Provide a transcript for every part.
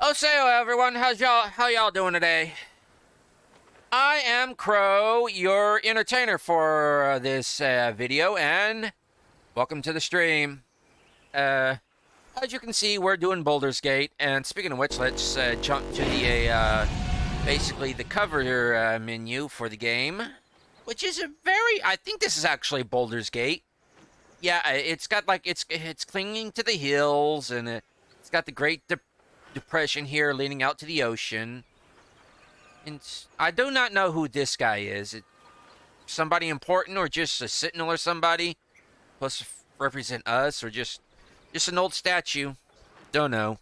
Oh, so everyone, how y'all doing today? I am Crow, your entertainer for this video, and welcome to the stream. As you can see, we're doing Baldur's Gate, and speaking of which, let's jump to the basically the cover menu for the game, which is I think this is actually Baldur's Gate. Yeah, it's got like it's clinging to the hills, and it's got the Great Depression here leading out to the ocean. And I do not know who this guy is. It somebody important, or just a sentinel or somebody supposed to represent us, or just an old statue. Don't know.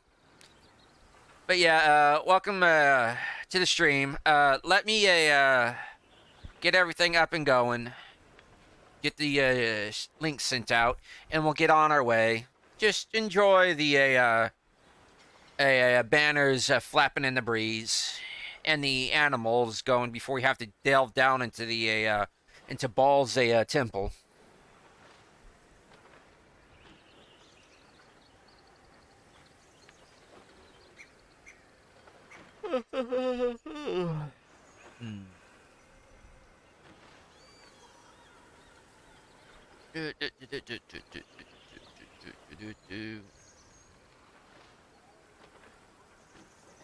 But yeah, welcome to the stream. Let me get everything up and going. Get the link sent out, and we'll get on our way. Just enjoy the banners flapping in the breeze, and the animals going before you have to delve down into the into Baal's temple.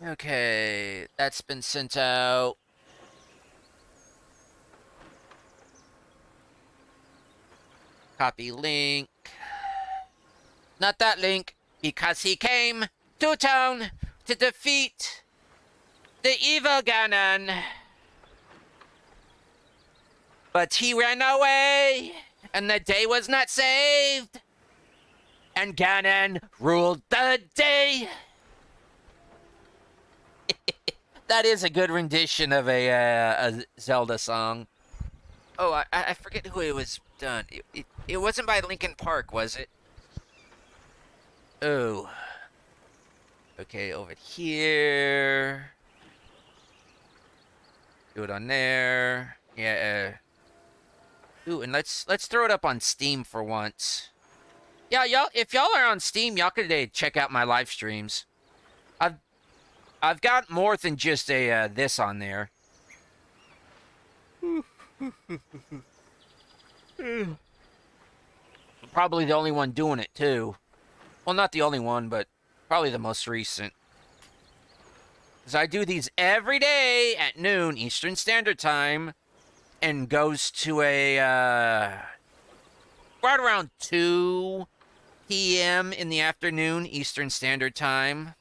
Okay, that's been sent out. Copy link. Not that link, because he came to town to defeat the evil Ganon. But he ran away, and the day was not saved. And Ganon ruled the day. That is a good rendition of a Zelda song. Oh, I forget who it was done. It wasn't by Linkin Park, was it? Oh. Okay, over here. Do it on there. Yeah. Ooh, and let's throw it up on Steam for once. Yeah, y'all. If y'all are on Steam, y'all could check out my live streams. I've got more than just a this on there. Probably the only one doing it too. Well, not the only one, but probably the most recent. Because I do these every day at noon Eastern Standard Time, and goes to a right around 2 p.m. in the afternoon Eastern Standard Time.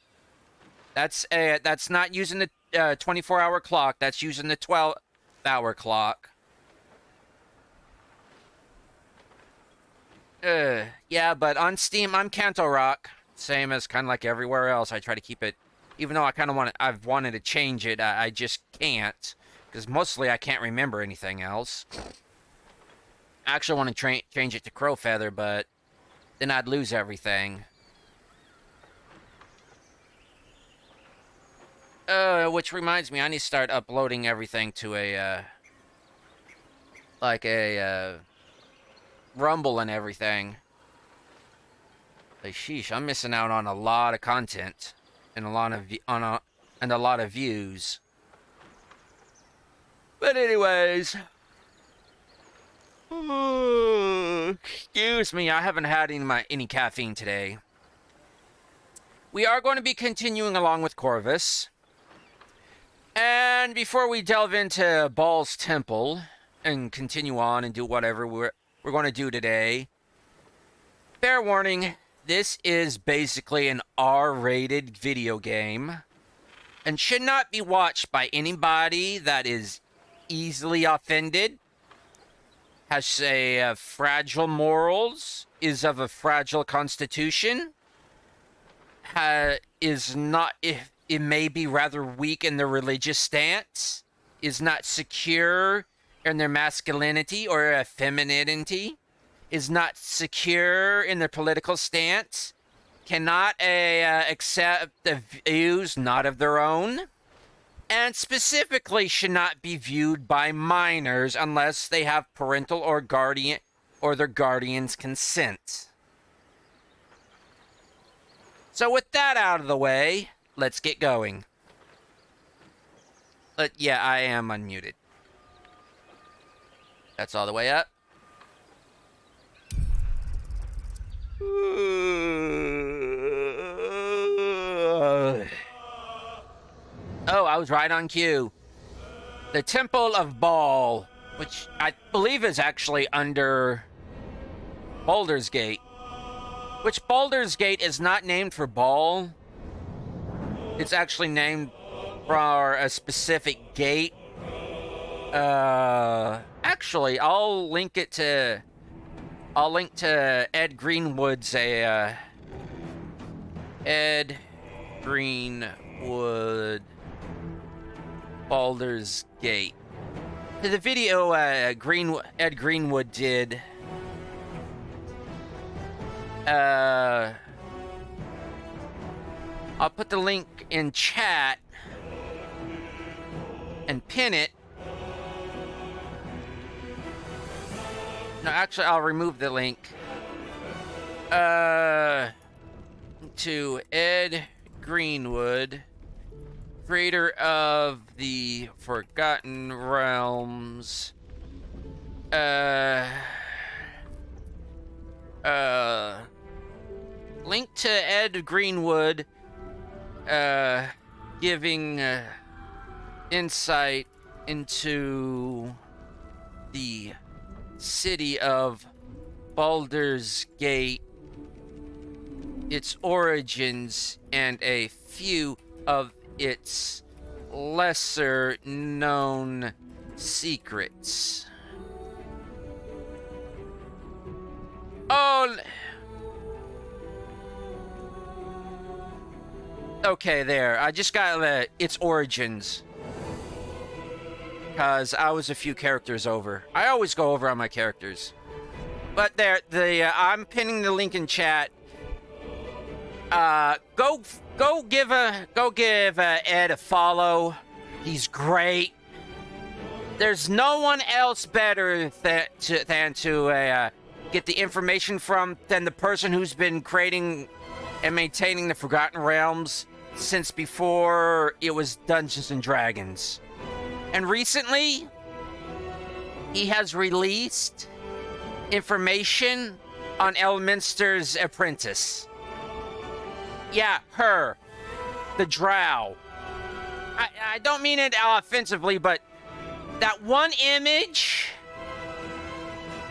That's not using the 24-hour clock. That's using the 12-hour clock. Yeah, but on Steam, I'm Kantorock. Same as kind of like everywhere else. I try to keep it, even though I've wanted to change it, I just can't. Because mostly I can't remember anything else. I actually want to change it to Crowfeather, but then I'd lose everything. Which reminds me, I need to start uploading everything to a, like a, Rumble and everything. Like, sheesh, I'm missing out on a lot of content and a lot of views. But anyways, excuse me, I haven't had any caffeine today. We are going to be continuing along with Corvus. And before we delve into Baal's temple and continue on and do whatever we're going to do today, fair warning, this is basically an R-rated video game. and should not be watched by anybody that is easily offended, has a fragile morals, is of a fragile constitution, is not, if it may be rather weak in their religious stance, is not secure in their masculinity or femininity, is not secure in their political stance, cannot accept the views not of their own, and specifically should not be viewed by minors unless they have parental or guardian or their guardian's consent. So with that out of the way, let's get going. Yeah, I am unmuted. That's all the way up. Oh, I was right on cue. The Temple of Baal, which I believe is actually under Baldur's Gate. Which Baldur's Gate is not named for Baal. It's actually named for a specific gate. Actually, I'll link to Ed Greenwood's Ed Greenwood Baldur's Gate. The video Ed Greenwood did. I'll put the link in chat and pin it. No, actually, I'll remove the link. To Ed Greenwood, creator of the Forgotten Realms. Link to Ed Greenwood, giving insight into the city of Baldur's Gate, its origins, and a few of its lesser known secrets. Oh, okay, there. I just got its origins. Because I was a few characters over. I always go over on my characters. But there, I'm pinning the link in chat. Go give Ed a follow. He's great. There's no one else better than to get the information from than the person who's been creating and maintaining the Forgotten Realms since before it was Dungeons and Dragons. And recently, he has released information on Elminster's apprentice. Yeah, her. The drow. I don't mean it offensively, but that one image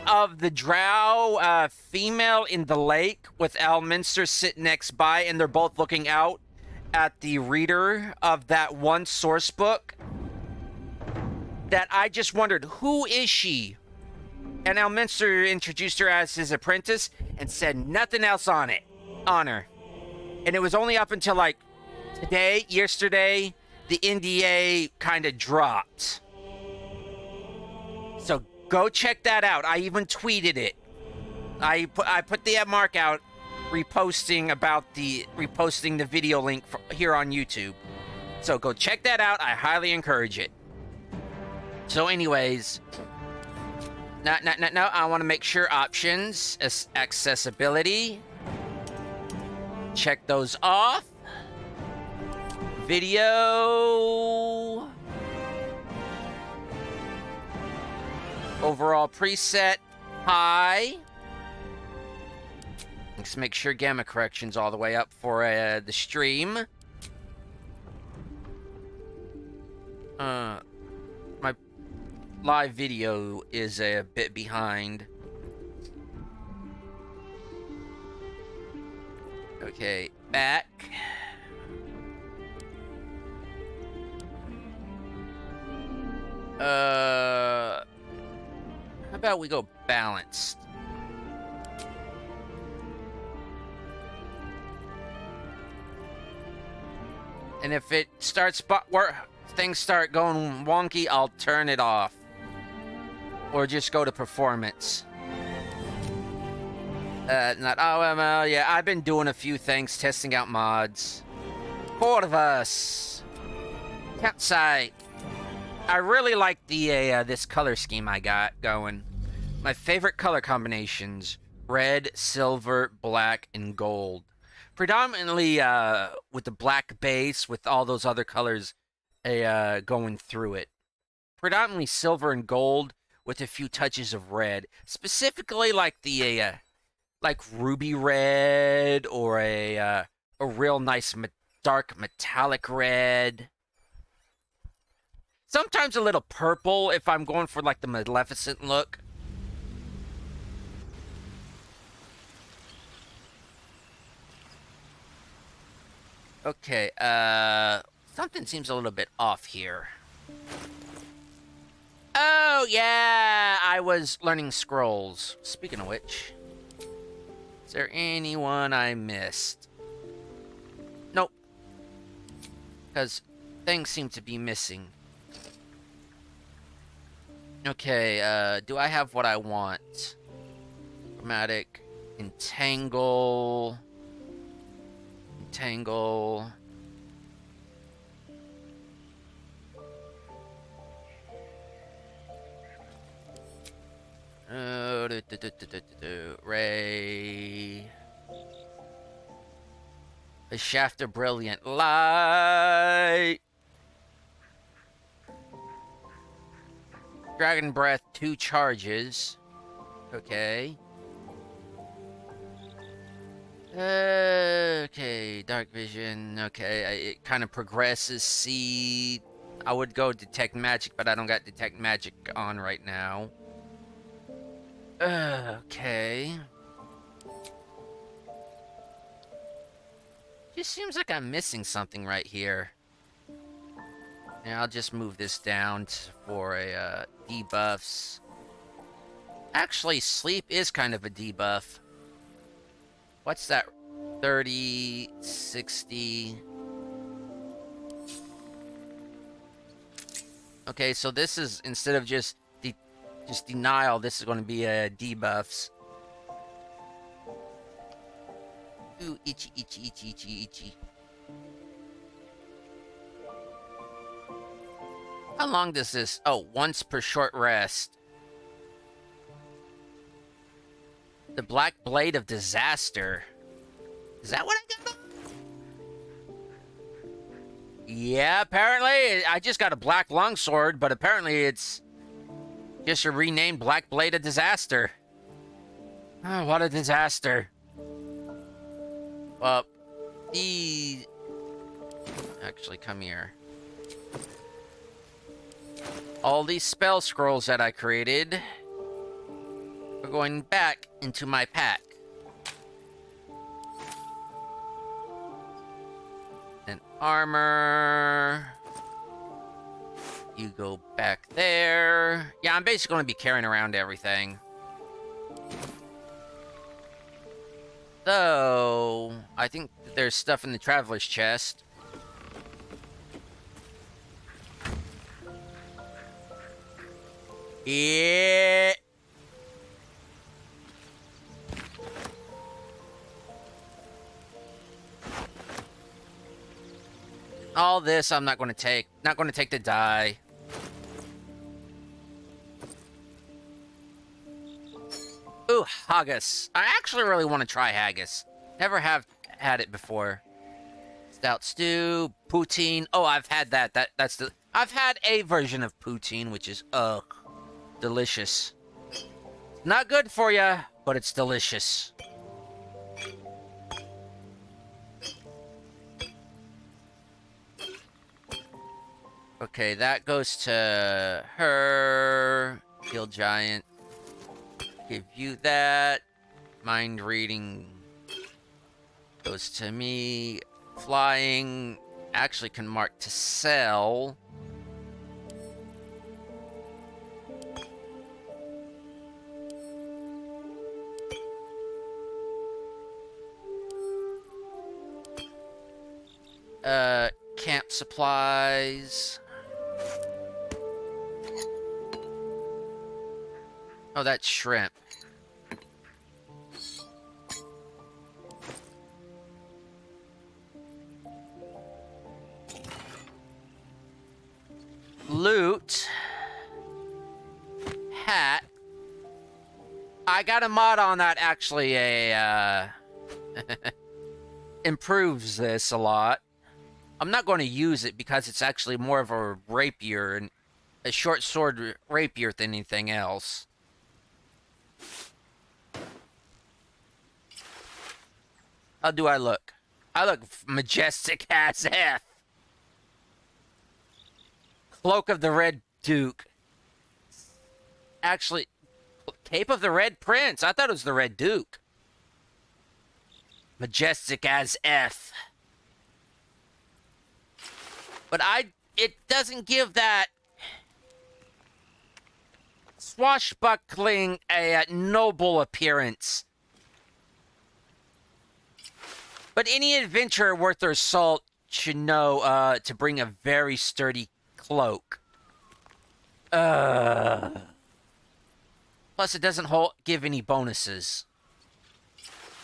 of the drow female in the lake with Elminster sitting next by, and they're both looking out at the reader of that one source book, that I just wondered, who is she? And Elminster introduced her as his apprentice and said nothing else on her. And it was only up until like yesterday, the NDA kind of dropped. So go check that out. I even tweeted it. I put the mark out reposting the video link here on YouTube. So go check that out. I highly encourage it. So anyways, no, I want to make sure options, accessibility, check those off. Video. Overall preset, high. Let's make sure gamma correction's all the way up for the stream. My live video is a bit behind. Okay, back. How about we go balanced? And if it starts, things start going wonky, I'll turn it off. Or just go to performance. Yeah, I've been doing a few things, testing out mods. Corvus. Campsite. I really like the this color scheme I got going. My favorite color combinations: red, silver, black, and gold. Predominantly with the black base with all those other colors going through it. Predominantly silver and gold with a few touches of red. Specifically like the like ruby red or a real nice dark metallic red. Sometimes a little purple if I'm going for like the Maleficent look. Okay, something seems a little bit off here. Oh, yeah, I was learning scrolls. Speaking of which, is there anyone I missed? Nope. Because things seem to be missing. Okay, do I have what I want? Chromatic, entangle... Tangle. Ray. A shaft of brilliant light. Dragon breath, 2 charges. Okay. Okay, dark vision. Okay, it kind of progresses. See, I would go detect magic, but I don't got detect magic on right now. Okay. Just seems like I'm missing something right here. Yeah, I'll just move this down for a debuffs. Actually, sleep is kind of a debuff. What's that? 30, 60. Okay, so this is, instead of just denial, this is going to be debuffs. Ooh, itchy, itchy, itchy, itchy, itchy. How long does this? Oh, once per short rest. The Black Blade of Disaster. Is that what I got? Yeah, apparently. I just got a Black Longsword, but apparently it's just a renamed Black Blade of Disaster. Oh, what a disaster. Well, actually, come here. All these spell scrolls that I created are going back into my pack. And armor. You go back there. Yeah, I'm basically going to be carrying around everything. Though, I think there's stuff in the traveler's chest. Yeah. All this I'm not going to take. Not going to take the die. Ooh, haggis. I actually really want to try haggis. Never have had it before. Stout stew, poutine. Oh, I've had that. That's the. I've had a version of poutine, which is delicious. Not good for you, but it's delicious. Okay, that goes to her. Kill giant. Give you that. Mind reading goes to me. Flying actually can mark to sell. Camp supplies. Oh, that's shrimp. Loot. Hat. I got a mod on that actually improves this a lot. I'm not going to use it because it's actually more of a rapier and a short sword rapier than anything else. How do I look? I look majestic as F. Cloak of the Red Duke. Actually, Cape of the Red Prince. I thought it was the Red Duke. Majestic as F. But it doesn't give that swashbuckling a noble appearance. But any adventurer worth their salt should know to bring a very sturdy cloak. Plus, it doesn't give any bonuses.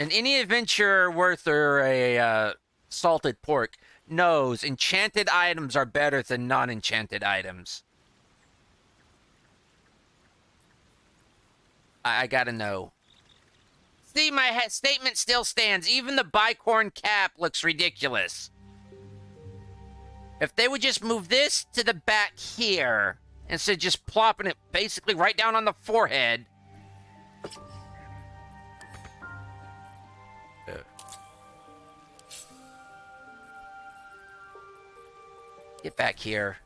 And any adventurer worth their salted pork knows enchanted items are better than non-enchanted items. I gotta know. See, my statement still stands. Even the bicorn cap looks ridiculous. If they would just move this to the back here, instead of just plopping it basically right down on the forehead. Get back here.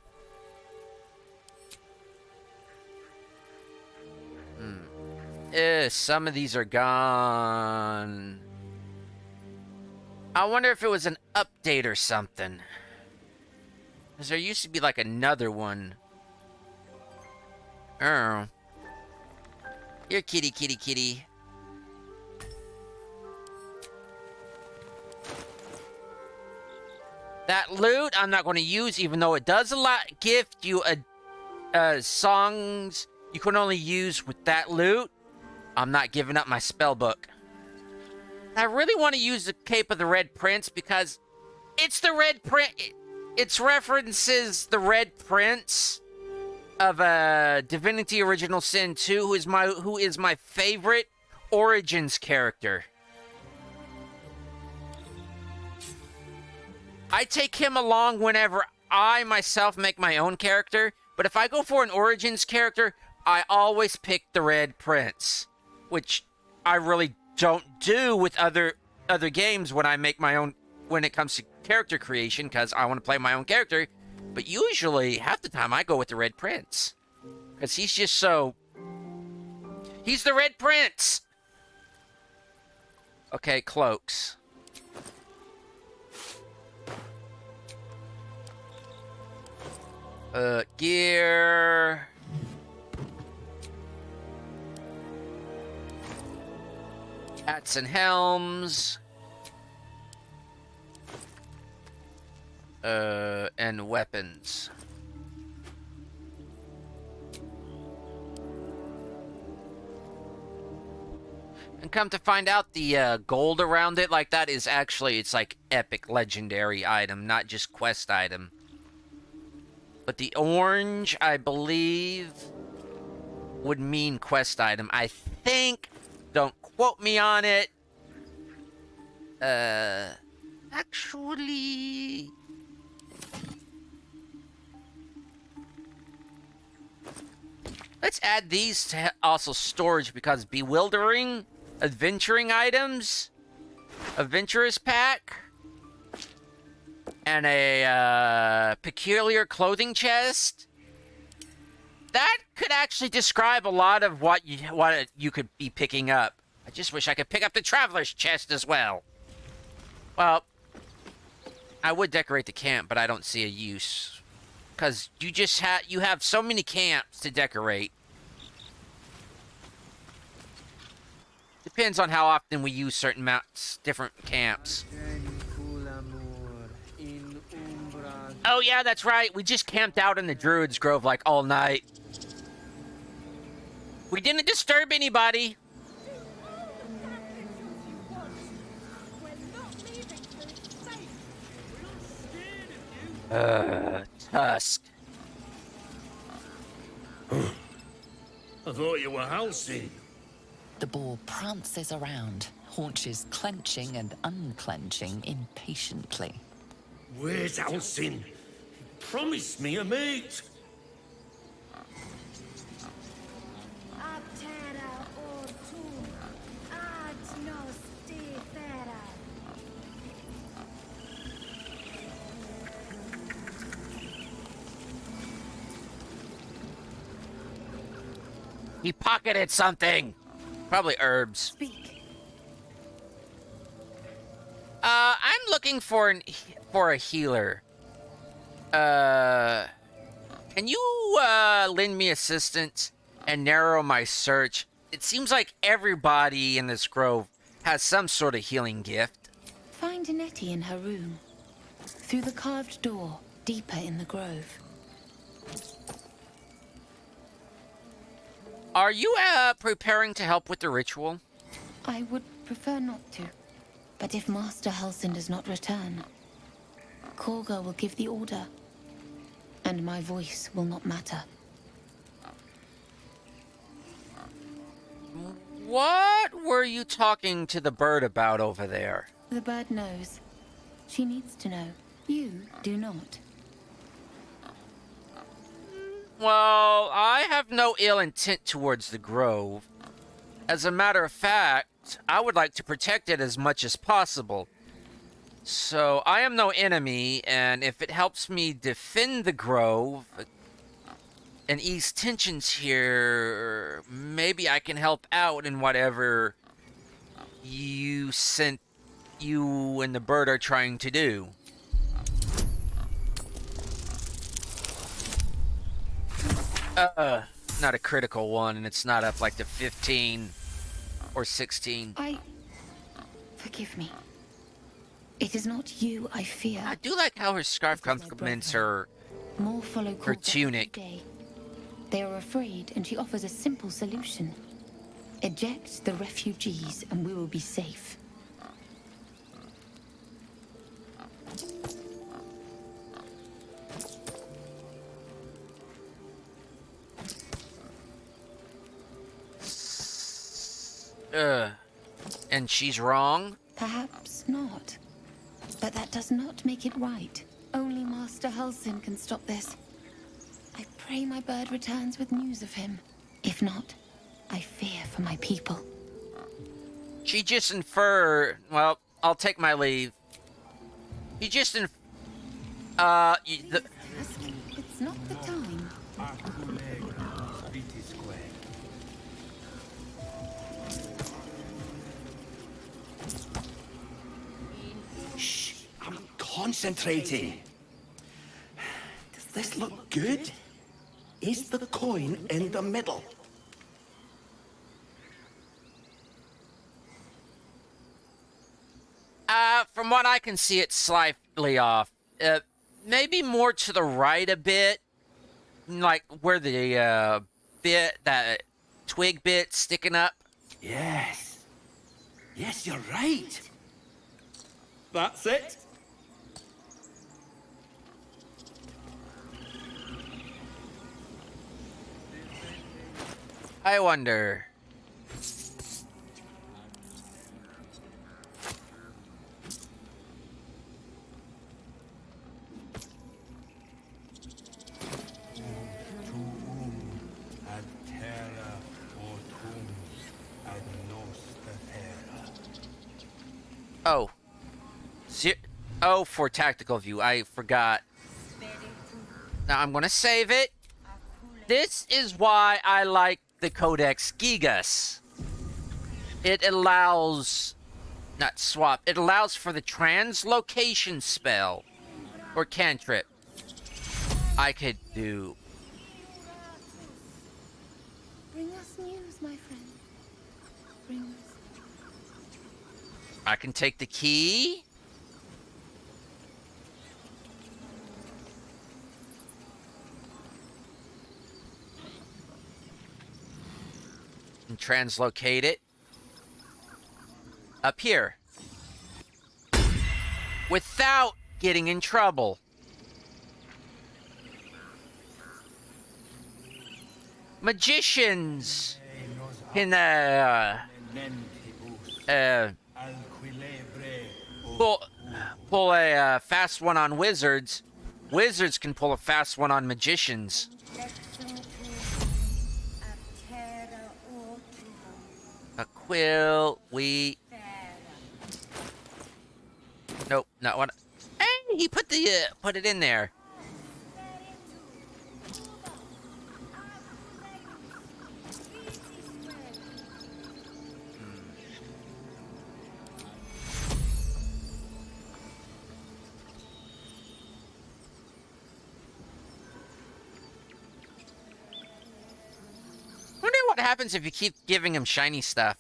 Some of these are gone. I wonder if it was an update or something. Because there used to be like another one. Oh. Here, kitty, kitty, kitty. That loot I'm not going to use, even though it does gift you songs you can only use with that loot. I'm not giving up my spell book. I really want to use the Cape of the Red Prince because it's the Red Prince. It references the Red Prince of Divinity Original Sin 2, who is my favorite Origins character. I take him along whenever I myself make my own character, but if I go for an Origins character, I always pick the Red Prince, which I really don't do with other games when I make my own, when it comes to character creation, because I want to play my own character. But usually, half the time, I go with the Red Prince, because he's just so... He's the Red Prince! Okay, cloaks. Gear... Hats and helms. And weapons. And come to find out, the gold around it like that is actually, it's like epic legendary item, not just quest item. But the orange, I believe, would mean quest item. I think, don't quote me on it. Actually... Let's add these to also storage, because bewildering adventuring items, adventurous pack, and a peculiar clothing chest. That could actually describe a lot of what you could be picking up. I just wish I could pick up the traveler's chest as well. Well, I would decorate the camp, but I don't see a use. Because you have so many camps to decorate. Depends on how often we use certain different camps. Oh yeah, that's right. We just camped out in the Druid's Grove like all night. We didn't disturb anybody. Tusk. I thought you were Halsey. The boar prances around, haunches clenching and unclenching impatiently. Where's Halsey? Promise me a mate. He pocketed something. Probably herbs. Speak. I'm looking for a healer. Can you lend me assistance and narrow my search? It seems like everybody in this grove has some sort of healing gift. Find Nettie in her room. Through the carved door, deeper in the grove. Are you preparing to help with the ritual? I would prefer not to. But if Master Halsin does not return, Korga will give the order. And my voice will not matter. What were you talking to the bird about over there? The bird knows. She needs to know. You do not. Well, I have no ill intent towards the grove. As a matter of fact, I would like to protect it as much as possible. So, I am no enemy, and if it helps me defend the grove and ease tensions here, maybe I can help out in whatever you and the bird are trying to do. Not a critical one, and it's not up like to 15 or 16. Forgive me. It is not you I fear. I do like how her scarf complements her More follow her Korga tunic. every day. They are afraid, and she offers a simple solution. Eject the refugees, and we will be safe. And she's wrong? Perhaps not. But that does not make it right. Only Master Halsin can stop this. I pray my bird returns with news of him. If not, I fear for my people. She just inferred... Well, I'll take my leave. He just It's not the time. Shh, I'm concentrating. Does this look good? Is the coin in the middle? From what I can see, it's slightly off. Maybe more to the right a bit. Like where the, that twig bit sticking up. Yes. Yes, you're right. That's it. I wonder... Oh. Oh, for tactical view. I forgot. Now I'm gonna save it. This is why I like the Codex Gigas. It allows... Not swap. It allows for the translocation spell. Or cantrip. I could do... Bring us news, my friend. Bring us. I can take the key. and translocate it up here without getting in trouble. Magicians can pull a fast one on wizards. Wizards can pull a fast one on magicians. A quill, we... Nope, not one. Hey, he put it in there. Wonder what happens if you keep giving him shiny stuff.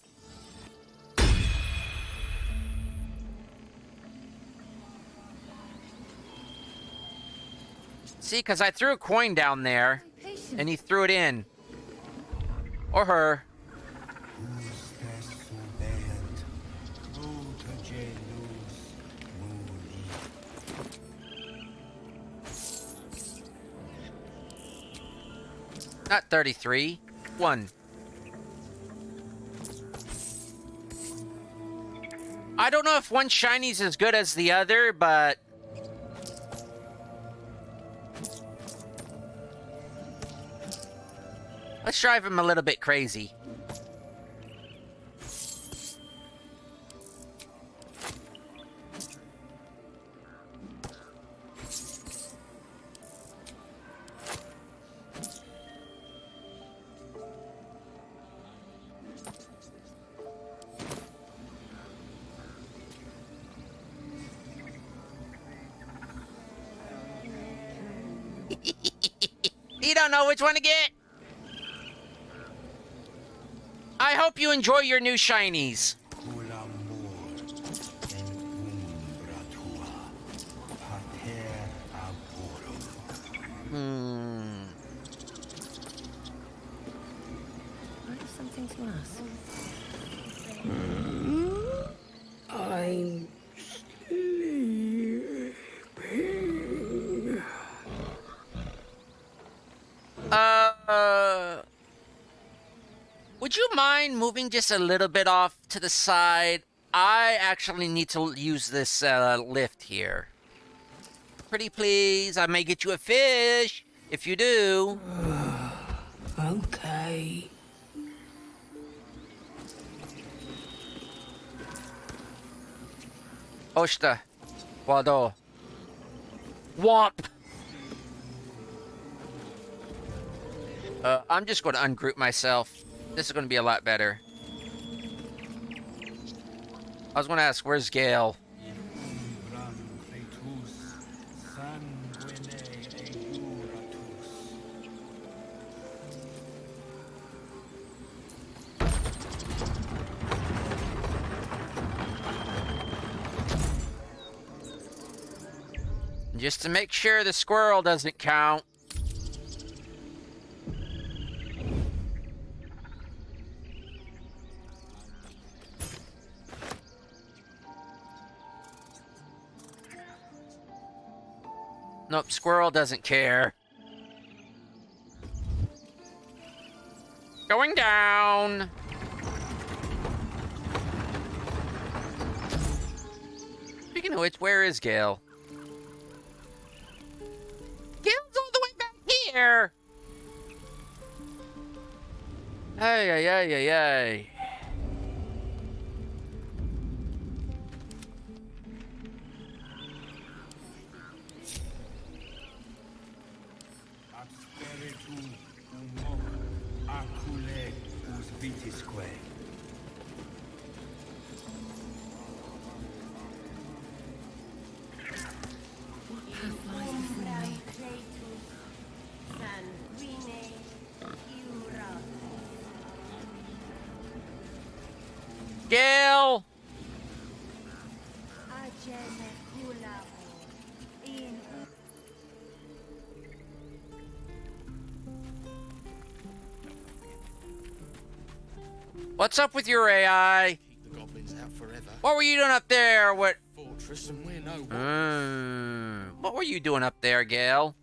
See, because I threw a coin down there, and he threw it in. Or her. Not 33. 1. I don't know if one shiny's as good as the other, but... let's drive him a little bit crazy. You don't know which one to get. I hope you enjoy your new shinies. I have something to ask. I'm sleeping. Would you mind moving just a little bit off to the side? I actually need to use this lift here. Pretty please, I may get you a fish if you do. Okay. Oshta. Wado. Womp. I'm just going to ungroup myself. This is going to be a lot better. I was going to ask, where's Gale? Just to make sure the squirrel doesn't count. Nope, squirrel doesn't care. Going down. Speaking of which, where is Gale? Gale's all the way back here. Hey, hey, hey, hey, hey. Gale! What's up with your AI? Keep the goblins out forever. What were you doing up there? Fortress and we're no What were you doing up there, Gale?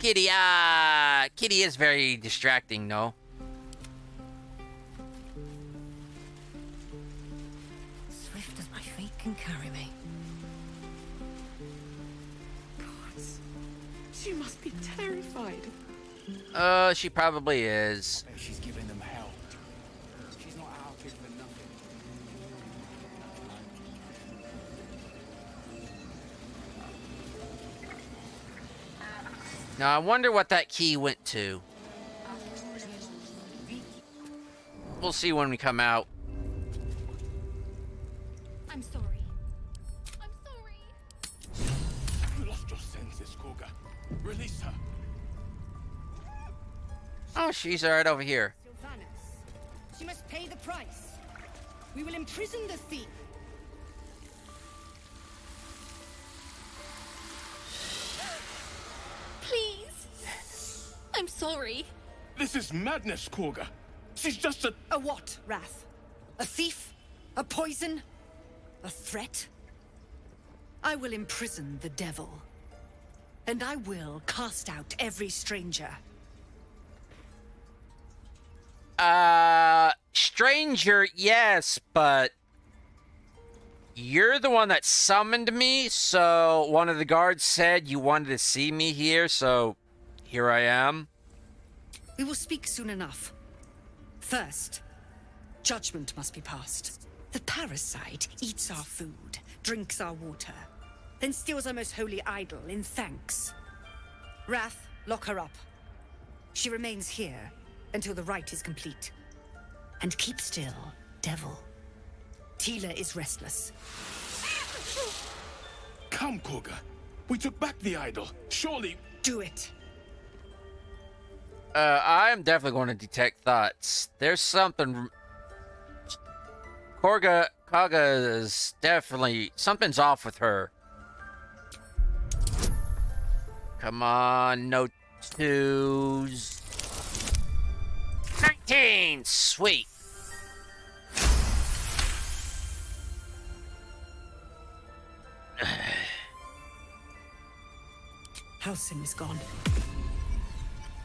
Kitty, Kitty is very distracting, no? Swift as my feet can carry me. Gods, she must be terrified. She probably is. She's giving them hell. She's not out here for nothing. Now, I wonder what that key went to. We'll see when we come out. I'm sorry. I'm sorry. You lost your senses, Korga. Release her. Oh, she's right over here. Sylvanas. She must pay the price. We will imprison the thief. Please. I'm sorry. This is madness, Korga. She's just a... A what, Wrath? A thief? A poison? A threat? I will imprison the devil. And I will cast out every stranger. Stranger, yes, but you're the one that summoned me, so one of the guards said you wanted to see me here, so here I am. We will speak soon enough. First, judgment must be passed. The parasite eats our food, drinks our water, then steals our most holy idol in thanks. Wrath, lock her up. She remains here until the rite is complete. And keep still, devil. Tila is restless. Come, Korga. We took back the idol. Surely... Do it. I am definitely going to detect thoughts. There's something... Kaga is definitely... Something's off with her. Come on, no twos. 19! Sweet. Halsin is gone.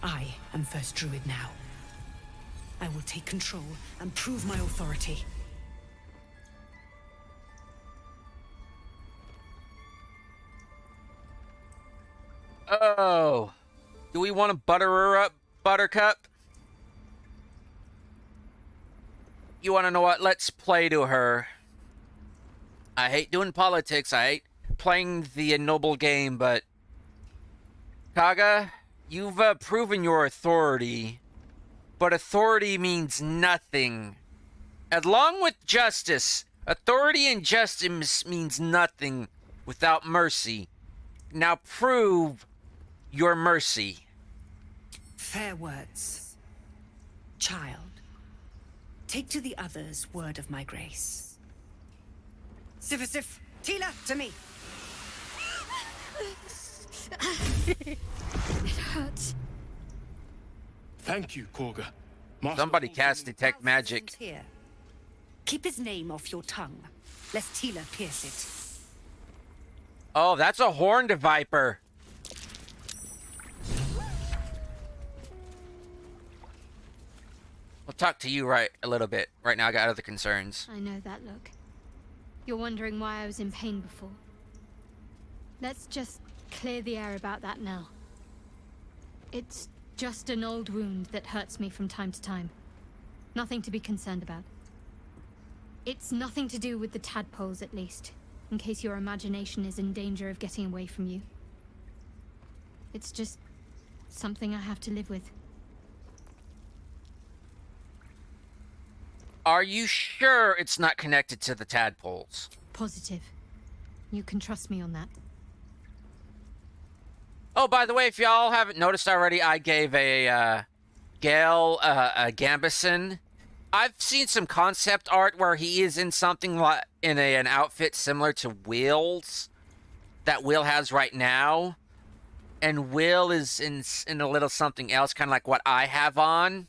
I am first druid now. I will take control and prove my authority. Oh. Do we want to butter her up, Buttercup? You want to know what? Let's play to her. I hate doing politics. I hate playing the noble game, but... Kaga, you've proven your authority, but authority means nothing. Along with justice, authority and justice means nothing without mercy. Now prove your mercy. Fair words. Child, take to the others word of my grace. Sifasif, Tila, to me. It hurts. Thank you, Korga. Somebody cast detect magic. Here. Keep his name off your tongue, lest Tila pierce it. Oh, that's a horned viper. We'll talk to you a little bit. Right now I got other concerns. I know that look. You're wondering why I was in pain before. Let's just clear the air about that now. It's just an old wound that hurts me from time to time. Nothing to be concerned about. It's nothing to do with the tadpoles, at least, in case your imagination is in danger of getting away from you. It's just something I have to live with. Are you sure it's not connected to the tadpoles? Positive. You can trust me on that. Oh, by the way, if y'all haven't noticed already, I gave a Gale a Gambison. I've seen some concept art where he is in something like an outfit similar to Will's that Will has right now. and Will is in a little something else, kind of like what I have on.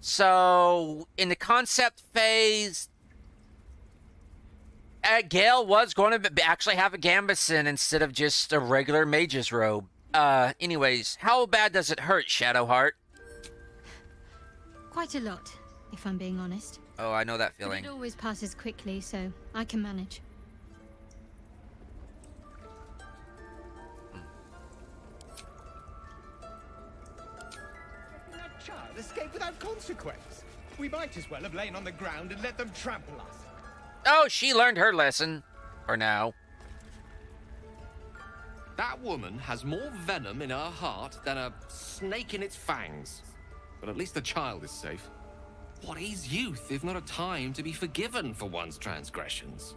So in the concept phase, Gale was going to actually have a gambeson instead of just a regular mage's robe. Anyways, how bad does it hurt, Shadowheart? Quite a lot, if I'm being honest. Oh, I know that But feeling. it always passes quickly, so I can manage. That child escaped without consequence. We might as well have lain on the ground and let them trample us. Oh, she learned her lesson. For now. That woman has more venom in her heart than a snake in its fangs. But at least the child is safe. What is youth if not a time to be forgiven for one's transgressions?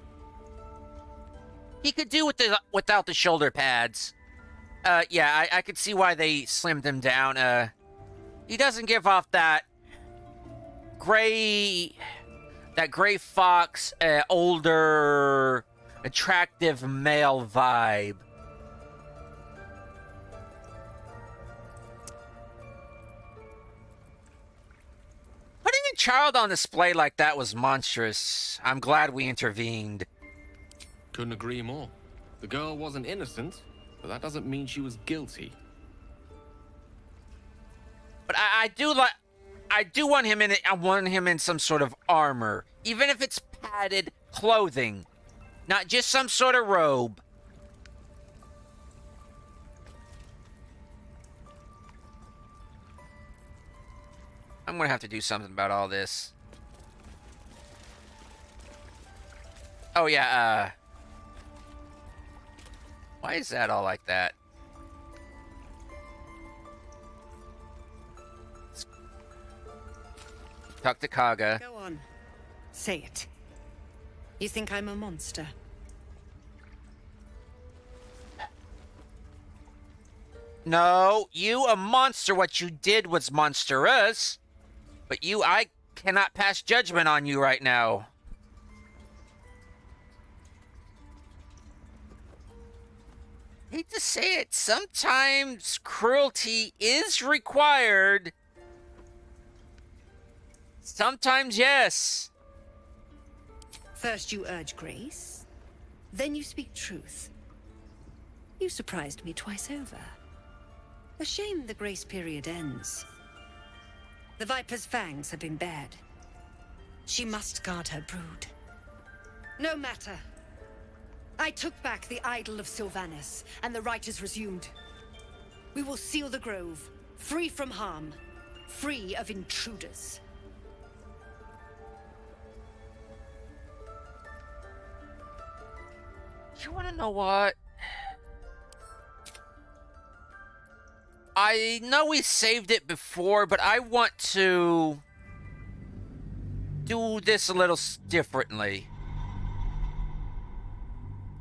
He could do without the shoulder pads. Yeah, I could see why they slimmed him down. He doesn't give off that gray fox, older, attractive male vibe. Putting a child on display like that was monstrous. I'm glad we intervened. Couldn't agree more. The girl wasn't innocent, but that doesn't mean she was guilty. But I do want him in it. I want him in some sort of armor, even if it's padded clothing, not just some sort of robe. I'm gonna have to do something about all this. Oh yeah, why is that all like that? Talk to Kaga. Go on. Say it. You think I'm a monster? No, you a monster. What you did was monstrous. But I cannot pass judgment on you right now. Hate to say it, sometimes cruelty is required. Sometimes, yes. First you urge grace, then you speak truth. You surprised me twice over. A shame the grace period ends. The Viper's fangs have been bared. She must guard her brood. No matter. I took back the idol of Sylvanus, and the rite is resumed. We will seal the grove, free from harm, free of intruders. You want to know what? I know we saved it before, but I want to do this a little differently.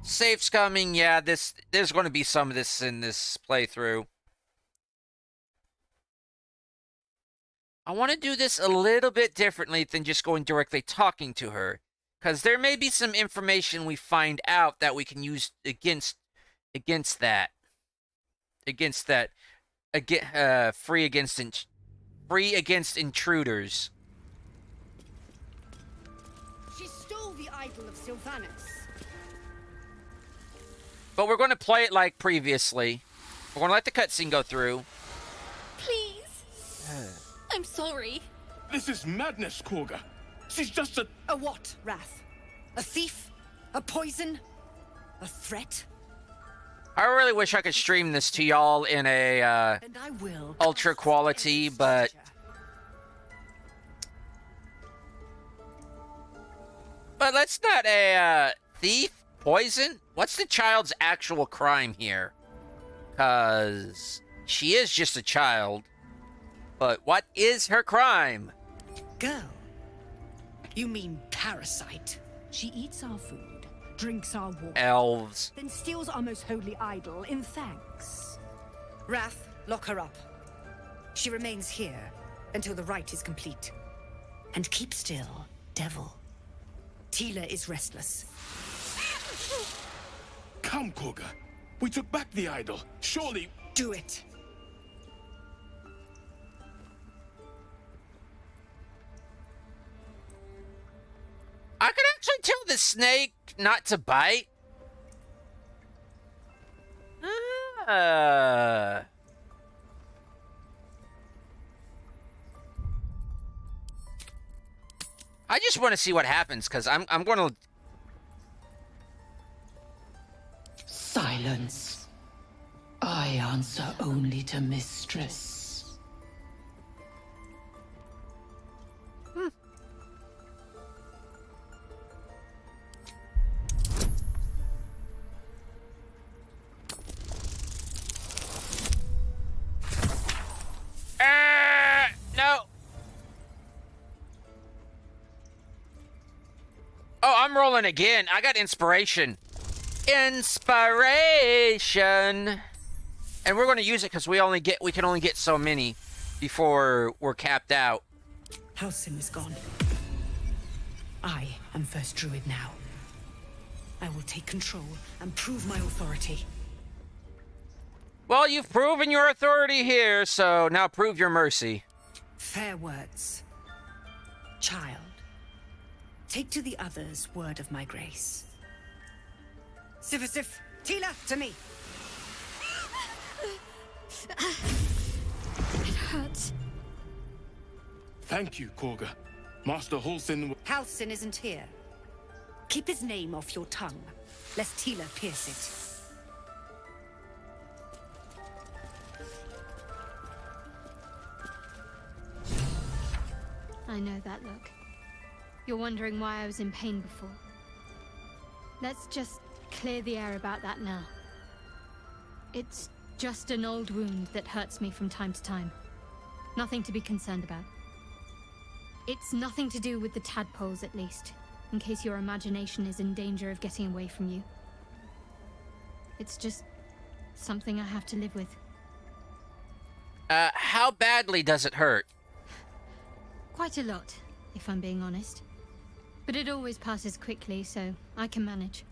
Safe's coming, yeah, there's going to be some of this in this playthrough. I want to do this a little bit differently than just going directly talking to her. Because there may be some information we find out that we can use against that. Free against intruders. She stole the idol of Sylvanus. But we're going to play it like previously. We're going to let the cutscene go through. Please. I'm sorry. This is madness, Korga. She's just a... A what, Wrath? A thief? A poison? A threat? I really wish I could stream this to y'all in a And I will ultra quality, but let's not a thief, poison. What's the child's actual crime here? 'Cause she is just a child. But what is her crime? Girl. You mean parasite? She eats our food, drinks our water, Elves. then steals our most holy idol in thanks. Wrath, lock her up. She remains here until the rite is complete. And keep still, devil. Tila is restless. Come, Korga. We took back the idol. Surely Do it. I could actually tell the snake not to bite. I just want to see what happens, because I'm going to... Silence. I answer only to mistress. No. Oh, I'm rolling again. I got inspiration. Inspiration. And we're going to use it because we can only get so many before we're capped out. Halsin is gone. I am first druid now. I will take control and prove my authority. Well, you've proven your authority here, so now prove your mercy. Fair words. Child, take to the others word of my grace. Sif, Tila, to me. It hurts. Thank you, Korga. Master Halsin... Halsin isn't here. Keep his name off your tongue, lest Tila pierce it. I know that look. You're wondering why I was in pain before. Let's just clear the air about that now. It's just an old wound that hurts me from time to time. Nothing to be concerned about. It's nothing to do with the tadpoles, at least, in case your imagination is in danger of getting away from you. It's just something I have to live with. How badly does it hurt? Quite a lot, if I'm being honest. But it always passes quickly, so I can manage.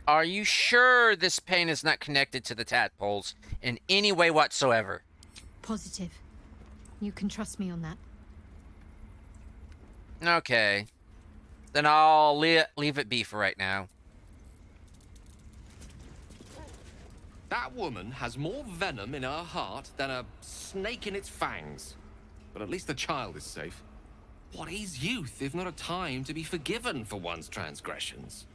Are you sure this pain is not connected to the tadpoles in any way whatsoever? Positive. You can trust me on that. Okay. Then I'll leave it be for right now. That woman has more venom in her heart than a snake in its fangs. But at least the child is safe. What is youth if not a time to be forgiven for one's transgressions?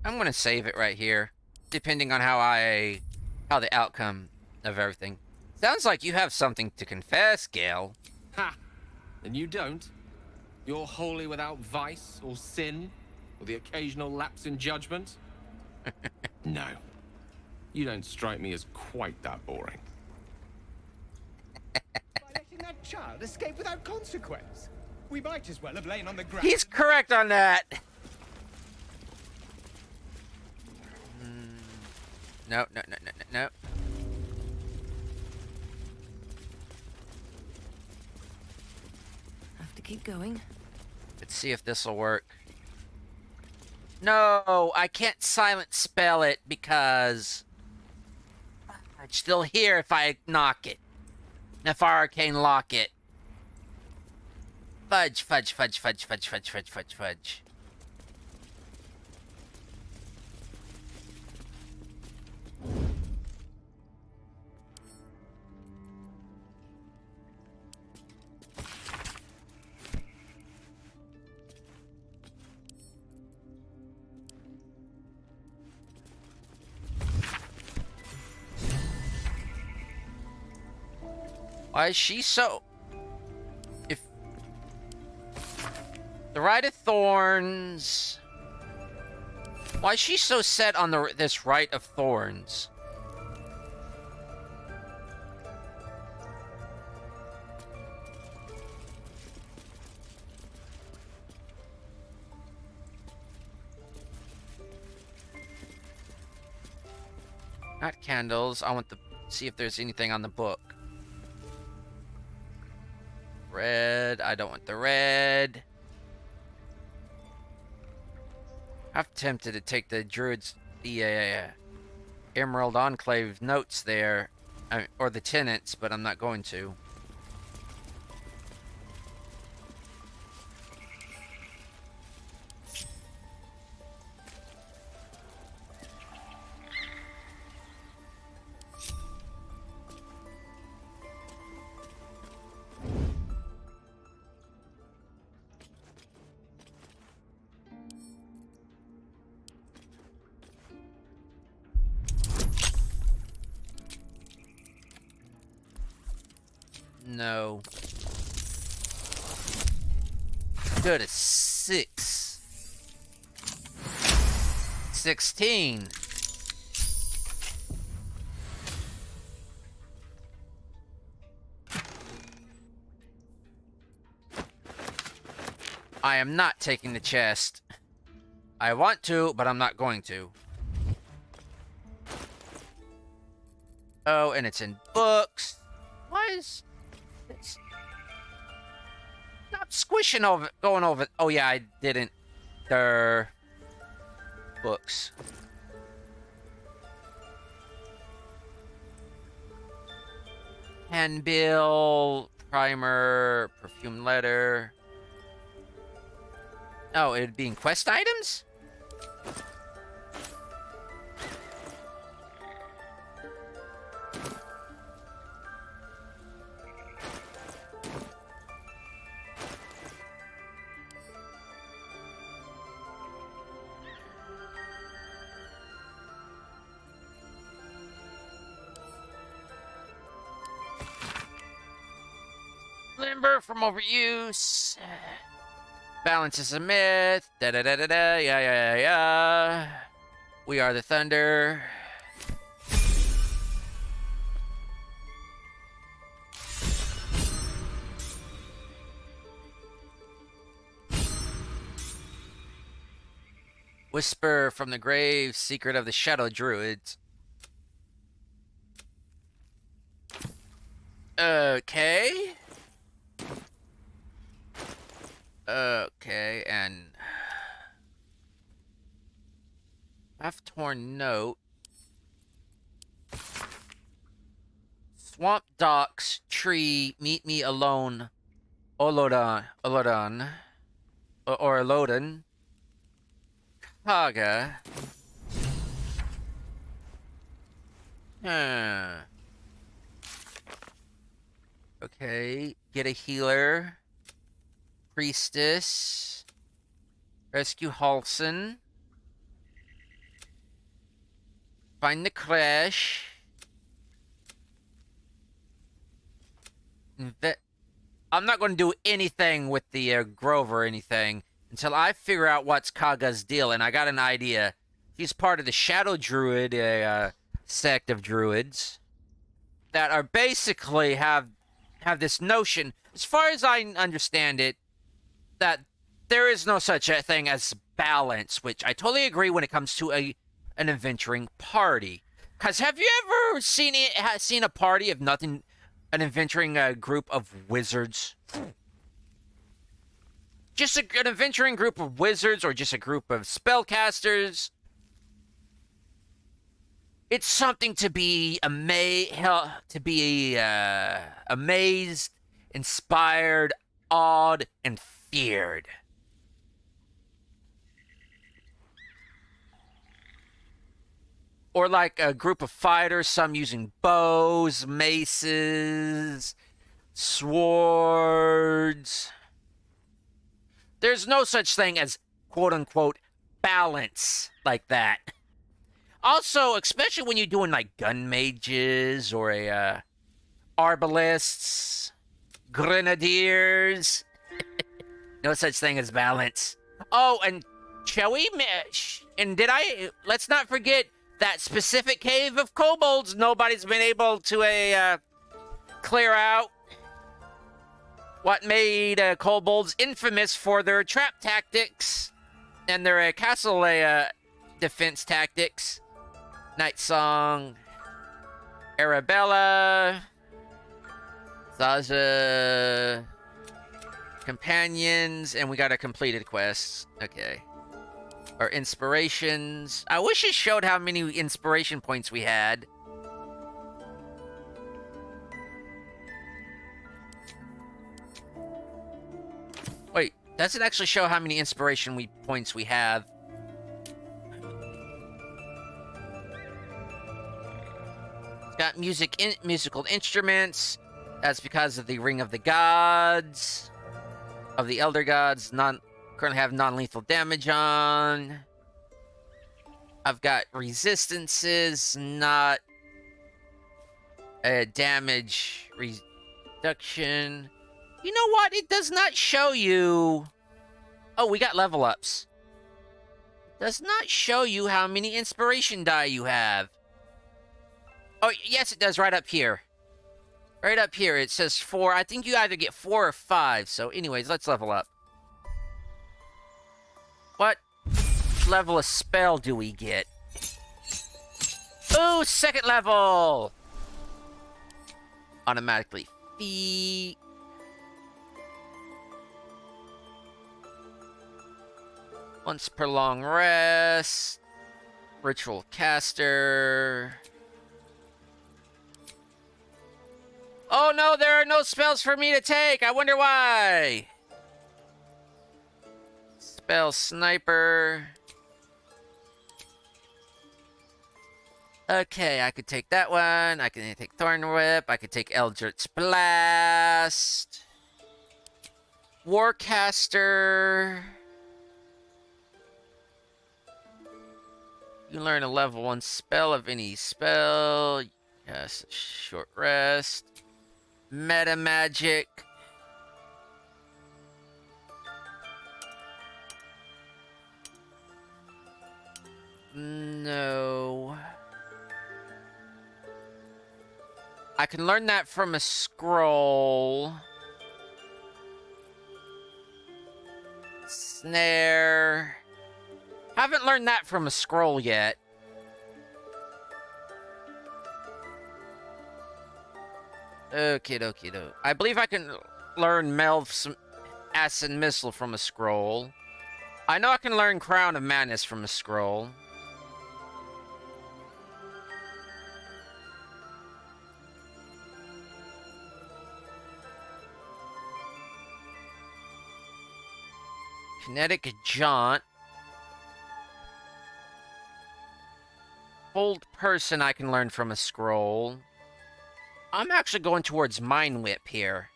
I'm gonna save it right here, depending on how the outcome of everything. Sounds like you have something to confess, Gale. Ha! And you don't? You're wholly without vice or sin, or the occasional lapse in judgment? No. You don't strike me as quite that boring. By letting that child escape without consequence. We might as well have lain on the ground. He's correct on that. No. Have to keep going. Let's see if this will work. No, I can't silent spell it because I'd still hear if I knock it. If I arcane lock it. Fudge. Why is she so... If... The Rite of Thorns... Why is she so set on this Rite of Thorns? Not candles. I want to see if there's anything on the book. Red. I don't want the red. I'm tempted to take the druids. Yeah. Emerald Enclave notes there, or the tenants, but I'm not going to. No. Good at 6. 16. I am not taking the chest. I want to, but I'm not going to. Oh, and it's in books. Why is... Stop squishing over, going over. Oh yeah, I didn't. There. Books. Handbill, primer, perfume letter. Oh, it'd be in quest items? Limber from overuse. Balance is a myth. Da da da da da. Yeah, yeah, yeah, yeah. We are the thunder. Whisper from the grave, secret of the shadow druids. Okay. Okay, and half-torn note. Swamp docks, tree, meet me alone. Olodon, or Olodon. Kaga. Okay, get a healer. Priestess. Rescue Halson. Find the crash. I'm not going to do anything with the Grove or anything until I figure out what's Kaga's deal, and I got an idea. He's part of the Shadow Druid sect of druids that are basically have this notion, as far as I understand it, that there is no such a thing as balance, which I totally agree when it comes to an adventuring party. Because have you ever seen a party of nothing, an adventuring group of wizards? Just an adventuring group of wizards, or just a group of spellcasters? It's something to be amazed, inspired, awed, and feared. Or like a group of fighters, some using bows, maces, swords. There's no such thing as quote-unquote balance like that. Also, especially when you're doing like gun mages or arbalists, grenadiers. No such thing as balance. Oh, and shall we... And let's not forget that specific cave of kobolds nobody's been able to clear out. What made kobolds infamous for their trap tactics and their castle defense tactics. Night Song, Arabella, Zaza, companions, and we got a completed quest. Okay. Or inspirations. I wish it showed how many inspiration points we had. Wait, does it actually show how many inspiration points we have? It's got musical instruments. That's because of the Ring of the Gods. Of the Elder Gods. Currently have non-lethal damage on. I've got resistances, not damage reduction. You know what? It does not show you... Oh, we got level ups. It does not show you how many inspiration die you have. Oh, yes, it does right up here. Right up here, it says 4. I think you either get 4 or 5. So anyways, let's level up. What level of spell do we get? Ooh, 2nd level! Automatically feet. Once per long rest. Ritual caster. Oh no, there are no spells for me to take. I wonder why. Spell sniper. Okay, I could take that one. I can take Thorn Whip. I could take Eldritch Blast. Warcaster. You learn a level 1 spell of any spell. Yes, short rest. Meta magic. No. I can learn that from a scroll. Snare. Haven't learned that from a scroll yet. Okie dokie do. I believe I can learn Melv's Acid Missile from a scroll. I know I can learn Crown of Madness from a scroll. Kinetic Jaunt. Hold Person I can learn from a scroll. I'm actually going towards Mind Whip here.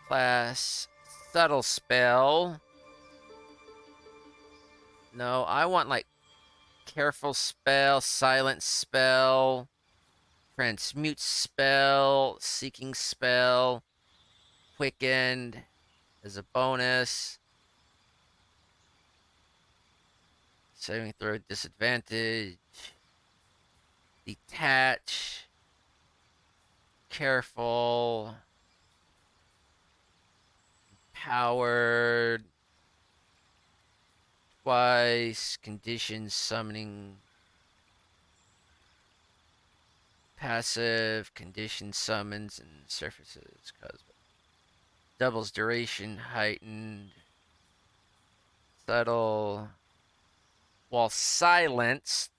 Class. Subtle Spell. No, I want like Careful Spell, Silent Spell, Transmute Spell, Seeking Spell, Quickened as a bonus. Saving throw disadvantage. Detach. Careful. Powered. Twice. Condition summoning. Passive. Condition summons and surfaces. Doubles duration. Heightened. Subtle. While silenced.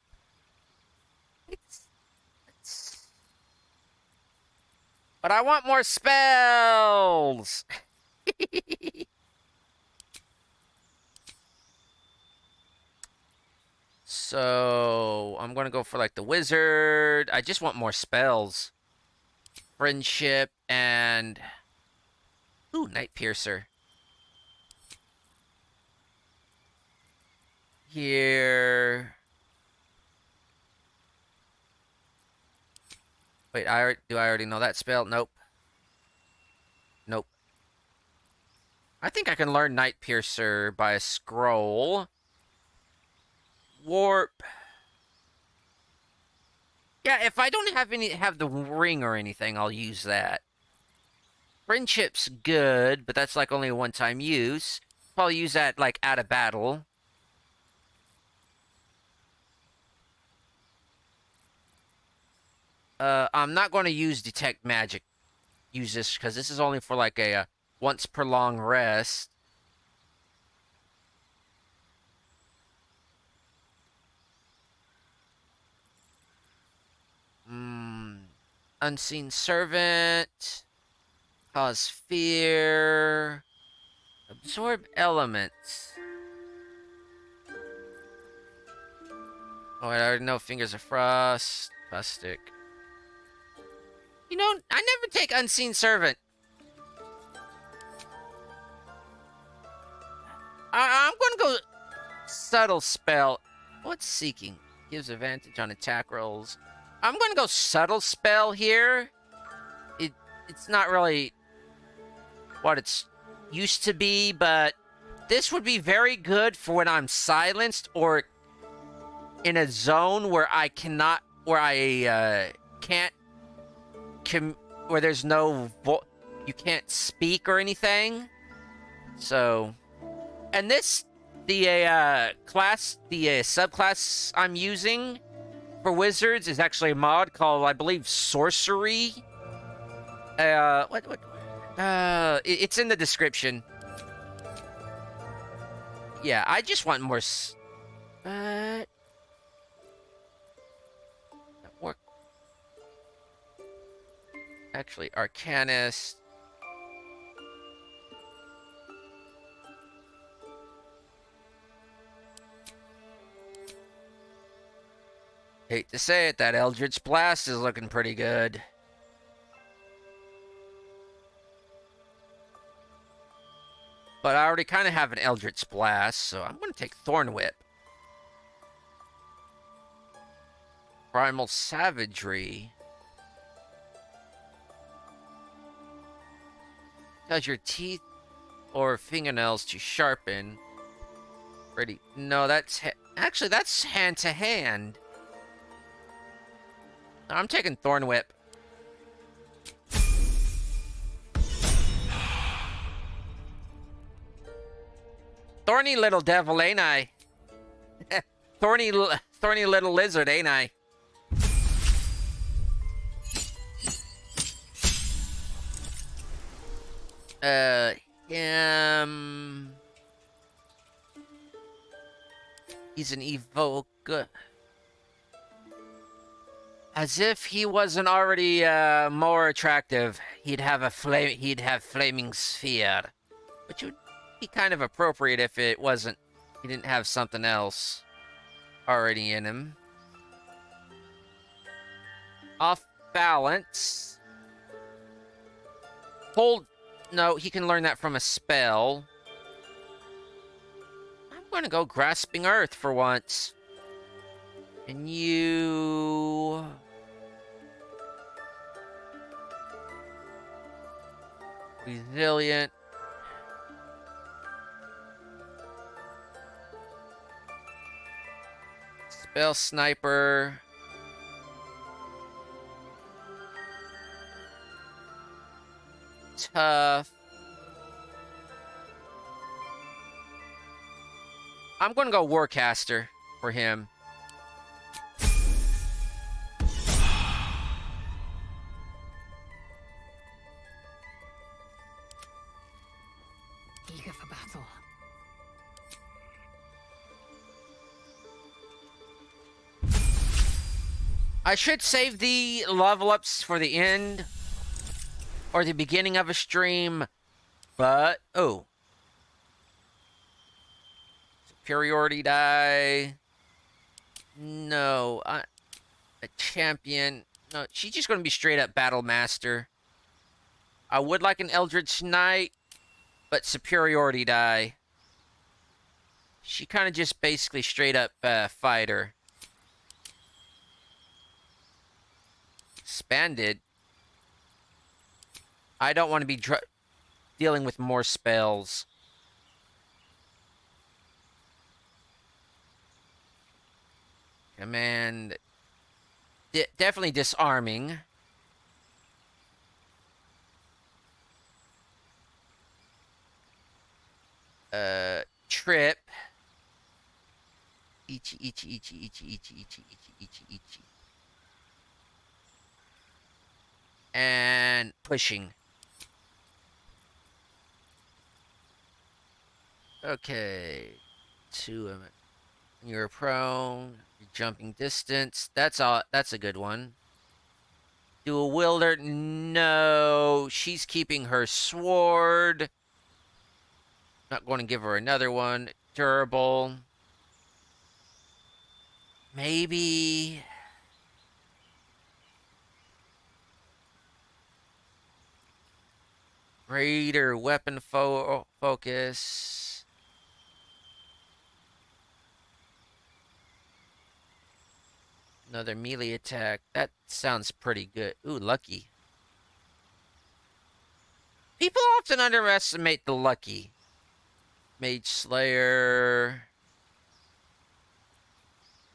But I want more spells! So, I'm gonna go for like the wizard. I just want more spells. Friendship and... Ooh, Night Piercer. Here... Wait, do I already know that spell? Nope. Nope. I think I can learn Night Piercer by a scroll. Warp. Yeah, if I don't have the ring or anything, I'll use that. Friendship's good, but that's like only a one-time use. Probably use that like at a battle. I'm not going to use Detect Magic. Use this, because this is only for like a once per long rest. Unseen servant. Cause fear. Absorb elements. Oh, I already know Fingers of Frost. Caustic. You know, I never take Unseen Servant. I'm gonna go Subtle Spell. What's Seeking? Gives advantage on attack rolls. I'm gonna go Subtle Spell here. It's not really what it's used to be, but this would be very good for when I'm silenced or in a zone where I cannot, where I can't, where there's no, you can't speak or anything. So, and this, the subclass I'm using for wizards is actually a mod called, I believe, Sorcery. It's in the description. Yeah, I just want more. More. Actually, Arcanist. Hate to say it, that Eldritch Blast is looking pretty good. But I already kind of have an Eldritch Blast, so I'm going to take Thorn Whip. Primal Savagery. Cause your teeth or fingernails to sharpen. Ready? No, that's... Actually, that's hand to hand. I'm taking Thorn Whip. Thorny little devil, ain't I? thorny little lizard, ain't I? Him... He's an evoke... As if he wasn't already more attractive, he'd have flaming sphere, which would be kind of appropriate if it wasn't. He didn't have something else already in him. Off balance. Hold. No, he can learn that from a spell. I'm gonna go Grasping Earth for once. And you... Resilient. Spell Sniper. Tough. I'm gonna go Warcaster for him. Eager for battle. I should save the level ups for the end or the beginning of a stream, but oh. Superiority die. No, a champion. No, she's just going to be straight up Battle Master. I would like an Eldritch Knight, but superiority die. She kind of just basically straight up fighter. Expanded. I don't want to be dealing with more spells. Command. Definitely disarming. Trip. Ichi. And pushing. Okay. You're prone. You're jumping distance. That's all. That's a good one. Dual wielder? No. She's keeping her sword. Not going to give her another one. Durable. Maybe. Greater weapon focus. Another melee attack. That sounds pretty good. Ooh, lucky. People often underestimate the lucky. Mage Slayer.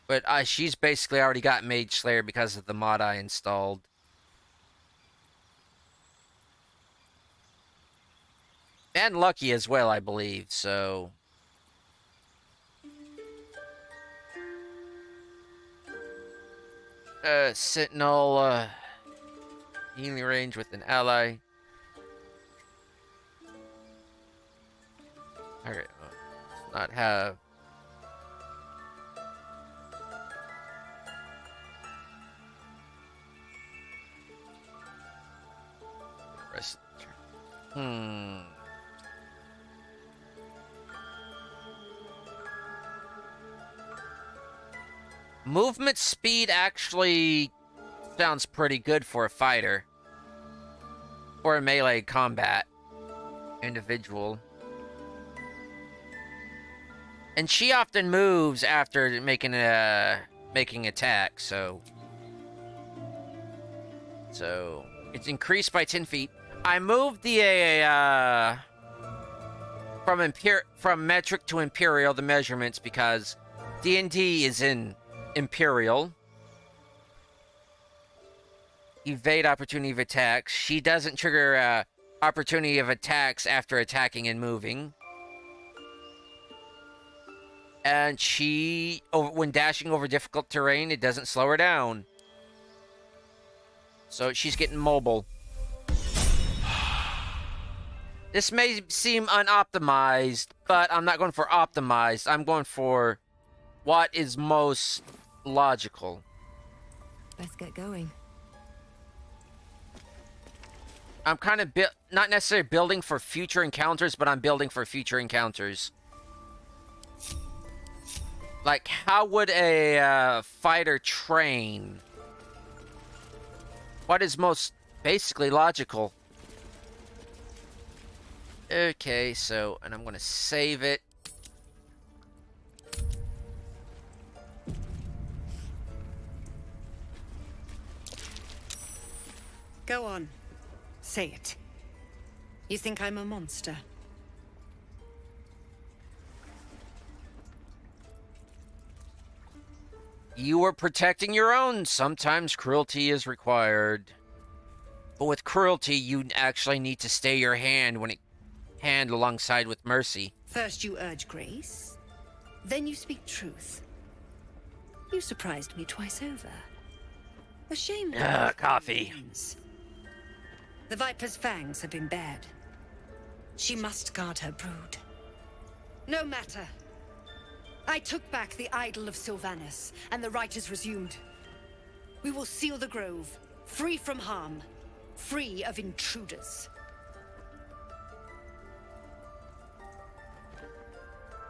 But she's basically already got Mage Slayer because of the mod I installed. And lucky as well, I believe, so... Sentinel, healing range with an ally. Alright, let's not have... Rest of the turn. Movement speed actually sounds pretty good for a fighter. Or a melee combat individual. And she often moves after making attacks, so it's increased by 10 feet. I moved the from metric to imperial, the measurements, because D&D is in Imperial. Evade opportunity of attacks. She doesn't trigger opportunity of attacks after attacking and moving. And she, when dashing over difficult terrain, it doesn't slow her down. So she's getting mobile. This may seem unoptimized, but I'm not going for optimized. I'm going for what is most logical. Let's get going. I'm kind of not necessarily building for future encounters, but I'm building for future encounters. Like, how would a fighter train? What is most basically logical? Okay, so, and I'm going to save it. Go on. Say it. You think I'm a monster? You were protecting your own. Sometimes cruelty is required. But with cruelty, you actually need to stay your hand alongside with mercy. First you urge grace, then you speak truth. You surprised me twice over. A shame. Coffee. The Viper's fangs have been bared. She must guard her brood. No matter. I took back the idol of Sylvanus, and the rite is resumed. We will seal the grove, free from harm, free of intruders.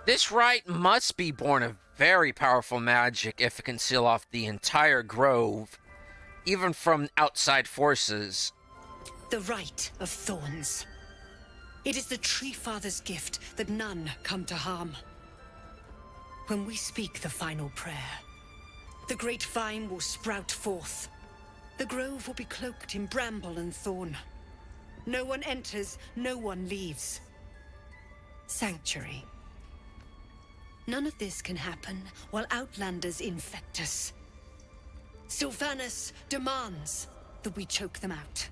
This rite must be born of very powerful magic if it can seal off the entire grove, even from outside forces. The rite of thorns. It is the Tree Father's gift that none come to harm. When we speak the final prayer, the great vine will sprout forth. The grove will be cloaked in bramble and thorn. No one enters, no one leaves. Sanctuary. None of this can happen while Outlanders infect us. Sylvanus demands that we choke them out.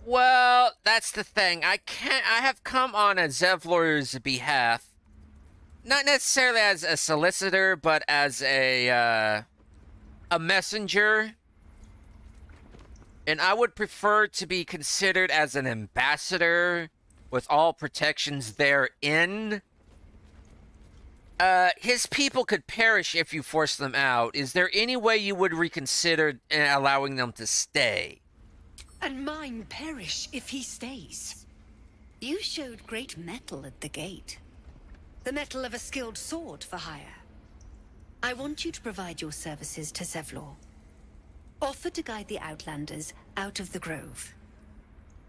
Well, that's the thing. I have come on a Zevlor's behalf. Not necessarily as a solicitor, but as a messenger. And I would prefer to be considered as an ambassador with all protections therein. his people could perish if you force them out. Is there any way you would reconsider allowing them to stay? And mine perish if he stays. You showed great mettle at the gate. The mettle of a skilled sword for hire. I want you to provide your services to Zevlor. Offer to guide the Outlanders out of the grove.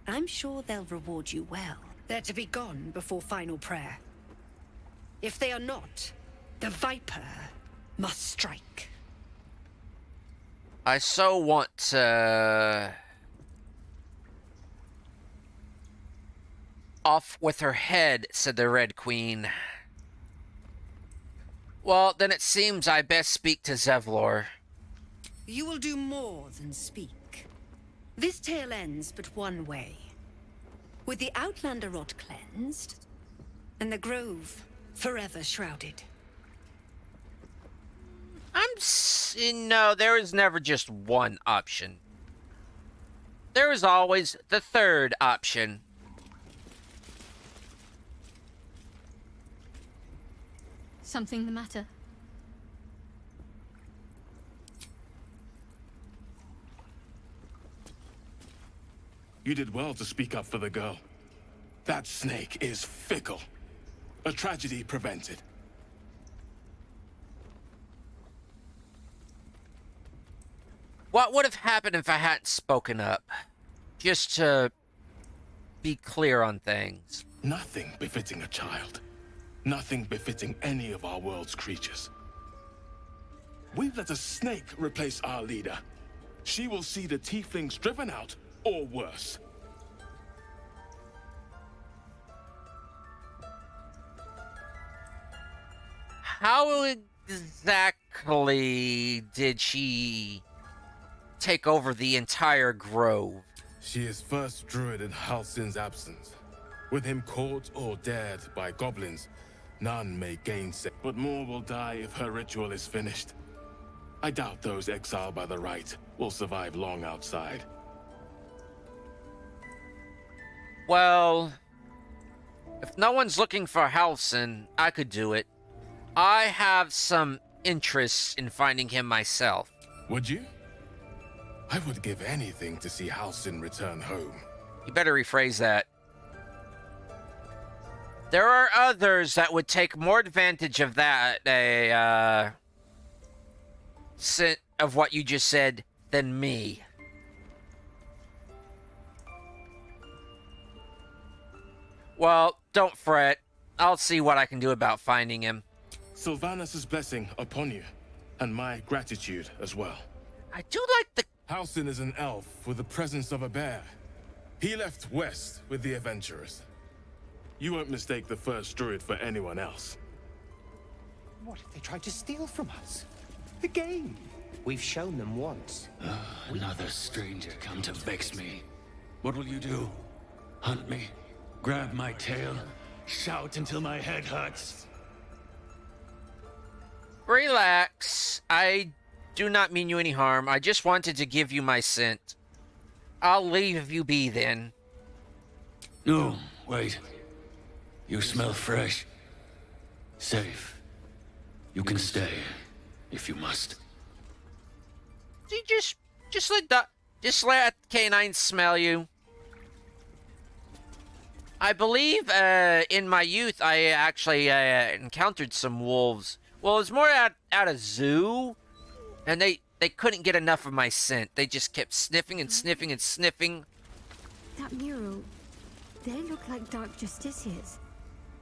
I'm sure they'll reward you well. They're to be gone before final prayer. If they are not, the Viper must strike. I so want to... Off with her head, said the Red Queen. Well, then it seems I best speak to Zevlor. You will do more than speak. This tale ends but one way. With the Outlander rot cleansed, and the grove forever shrouded. No, there is never just one option. There is always the third option. Something the matter? You did well to speak up for the girl. That snake is fickle. A tragedy prevented. What would have happened if I hadn't spoken up? Just to be clear on things. Nothing befitting a child. Nothing befitting any of our world's creatures. We've let a snake replace our leader. She will see the tieflings driven out, or worse. How exactly did she take over the entire grove? She is first druid in Halsin's absence. With him caught or dared by goblins, none may gainsay. But more will die if her ritual is finished. I doubt those exiled by the right will survive long outside. Well, if no one's looking for Halsin, I could do it. I have some interest in finding him myself. Would you? I would give anything to see Halsin return home. You better rephrase that. There are others that would take more advantage of that, of what you just said, than me. Well, don't fret. I'll see what I can do about finding him. Sylvanus' blessing upon you, and my gratitude as well. I do like the... Halsin is an elf with the presence of a bear. He left west with the adventurers. You won't mistake the first druid for anyone else. What if they tried to steal from us? The game. We've shown them once. Another stranger come to vex me. What will you do? Hunt me? Grab my tail? Shout until my head hurts? Relax. I do not mean you any harm. I just wanted to give you my scent. I'll leave you be then. No, wait. You smell fresh. Safe. You can stay, if you must. You just let K9 smell you. I believe in my youth I actually encountered some wolves. Well, it was more at a zoo, and they couldn't get enough of my scent. They just kept sniffing and sniffing and sniffing. That mural, they look like dark justiciars.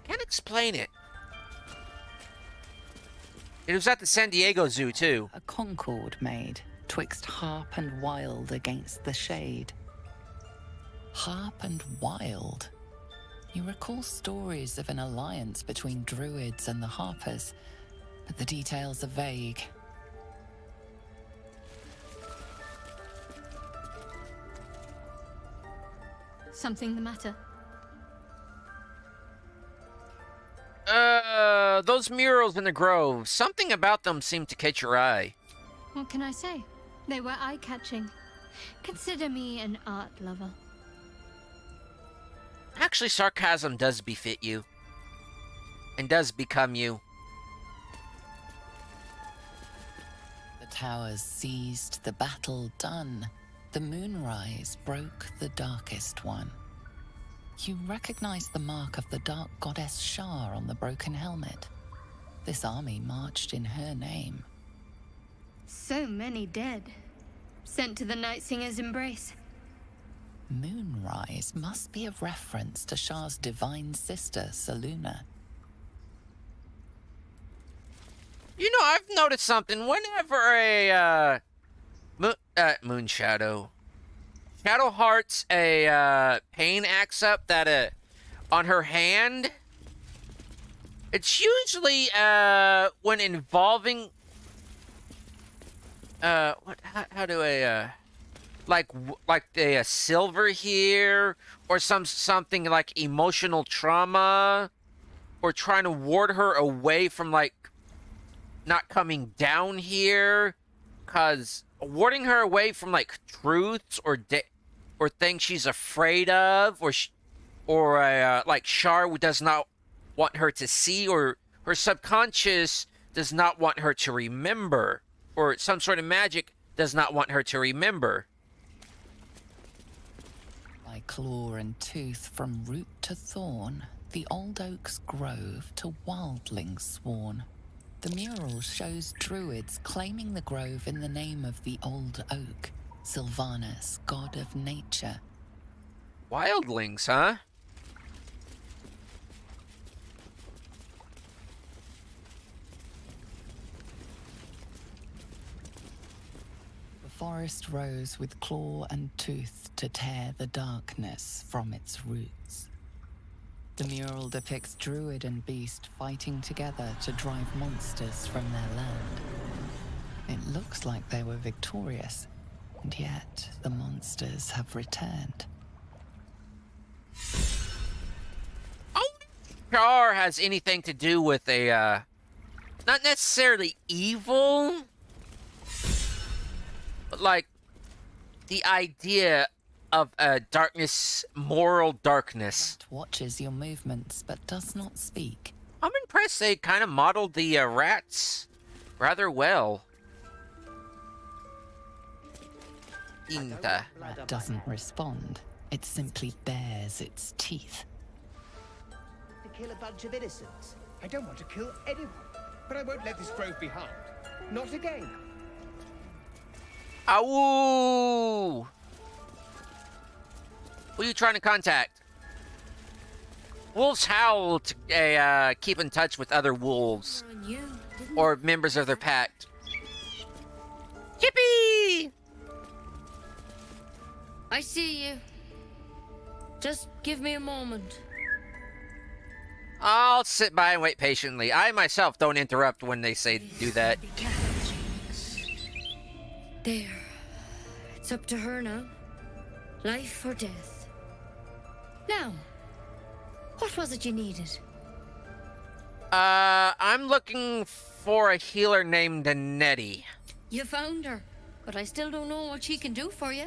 Can't explain it. It was at the San Diego Zoo, too. A concord made, twixt harp and wild against the shade. Harp and wild. You recall stories of an alliance between druids and the harpers, but the details are vague. Something the matter? Those murals in the grove, something about them seemed to catch your eye. What can I say? They were eye-catching. Consider me an art lover. Actually, sarcasm does befit you. And does become you. powers seized, the battle done, the moonrise broke the darkest one. You recognize the mark of the dark goddess Shar on the broken helmet. This army marched in her name. So many dead. Sent to the Night Singer's embrace. Moonrise must be a reference to Shar's divine sister, Saluna. You know, I've noticed something. Whenever a Moon Shadow Heart's pain acts up that on her hand, it's usually when involving how do I like a silver here, or something like emotional trauma, or trying to ward her away from like not coming down here, cause warding her away from like truths or things she's afraid of, or like Shar does not want her to see, or her subconscious does not want her to remember, or some sort of magic does not want her to remember. By claw and tooth from root to thorn, the old oak's grove to wildlings sworn. The mural shows druids claiming the grove in the name of the old oak, Sylvanus, god of nature. Wildlings, huh? The forest rose with claw and tooth to tear the darkness from its roots. The mural depicts druid and beast fighting together to drive monsters from their land. It looks like they were victorious, and yet the monsters have returned. Shar has anything to do with a, not necessarily evil, but like the idea of darkness, moral darkness. Rat watches your movements but does not speak. I'm impressed they kind of modeled the rats rather well. Rat doesn't respond. It simply bares its teeth. To kill a bunch of innocents. I don't want to kill anyone, but I won't let this grove be harmed. Not again. Ow! Who are you trying to contact? Wolves howl to keep in touch with other wolves or members of their pack. Yippee! I see you. Just give me a moment. I'll sit by and wait patiently. I myself don't interrupt when they say do that. There. It's up to her now. Life or death. Now, what was it you needed? I'm looking for a healer named Nettie. You found her, but I still don't know what she can do for you.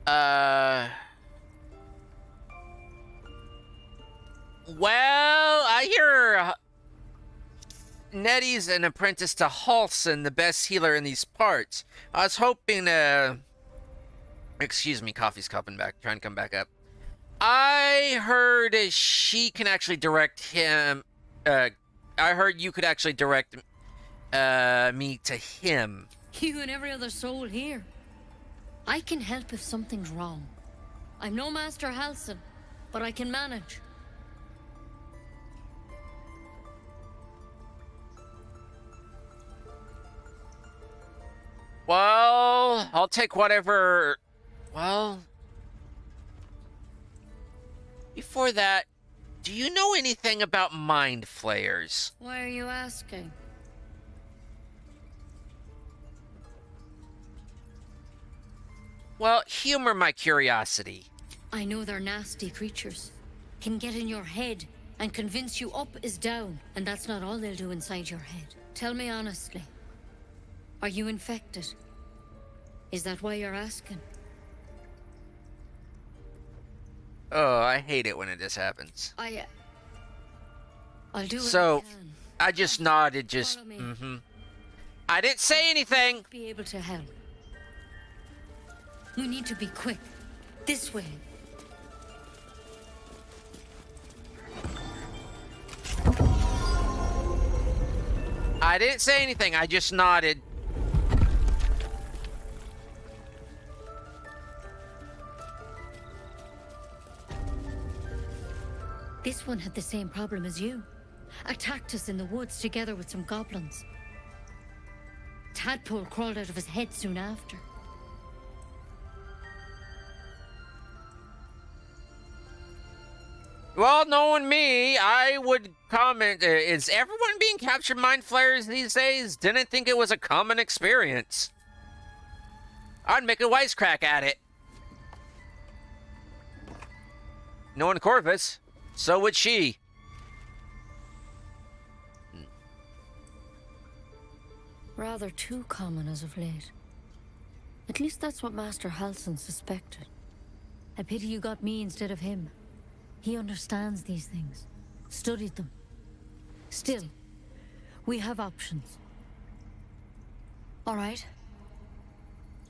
Well, I hear Nettie's an apprentice to Halsin, the best healer in these parts. I was hoping excuse me, coffee's trying to come back up. I heard she can actually direct him. I heard you could actually direct me to him. You and every other soul here. I can help if something's wrong. I'm no Master Halsin, but I can manage. Well, I'll take whatever... Well... Before that, do you know anything about mind flayers? Why are you asking? Well, humor my curiosity. I know they're nasty creatures. Can get in your head and convince you up is down, and that's not all they'll do inside your head. Tell me honestly. Are you infected? Is that why you're asking? Oh, I hate it when this happens. I'll do what so, I can. I just nodded, Follow me. I didn't say anything. Be able to help. We need to be quick. This way. I didn't say anything. I just nodded. This one had the same problem as you. Attacked us in the woods together with some goblins. Tadpole crawled out of his head soon after. Well, knowing me, I would comment, is everyone being captured mind flayers these days? Didn't think it was a common experience. I'd make a wisecrack at it. Knowing Corvus, so would she. Rather too common as of late. At least that's what Master Halsin suspected. I pity you got me instead of him. He understands these things, studied them. Still, we have options. All right.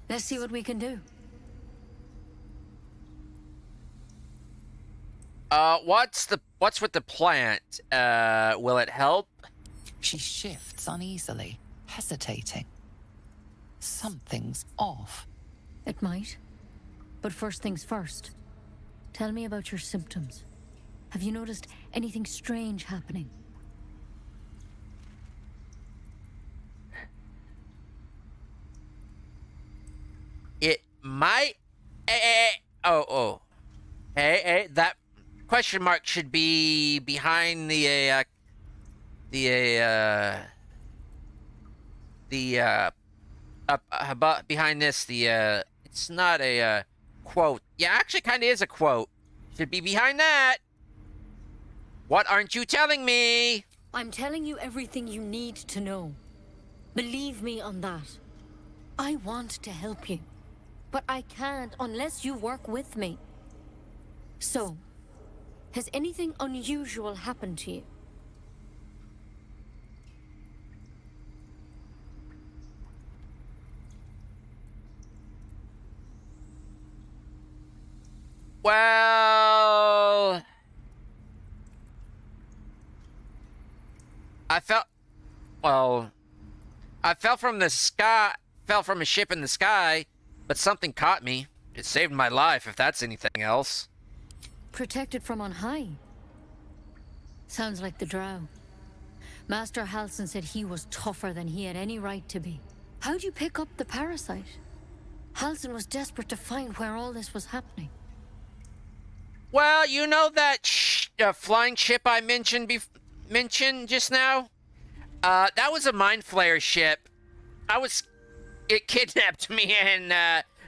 Let's see what we can do. What's with the plant? Will it help? She shifts uneasily, hesitating. Something's off. It might. But first things first. Tell me about your symptoms. Have you noticed anything strange happening? It might... that question mark should be behind the behind this, it's not a, quote. Yeah, actually kind of is a quote. Should be behind that. What aren't you telling me? I'm telling you everything you need to know. Believe me on that. I want to help you, but I can't unless you work with me. So, has anything unusual happened to you? Well, I fell from the sky, fell from a ship in the sky, but something caught me. It saved my life, if that's anything else. Protected from on high. Sounds like the drow. Master Halsin said he was tougher than he had any right to be. How'd you pick up the parasite? Halsin was desperate to find where all this was happening. Well, you know that flying ship I mentioned just now? That was a mind flayer ship. It kidnapped me, and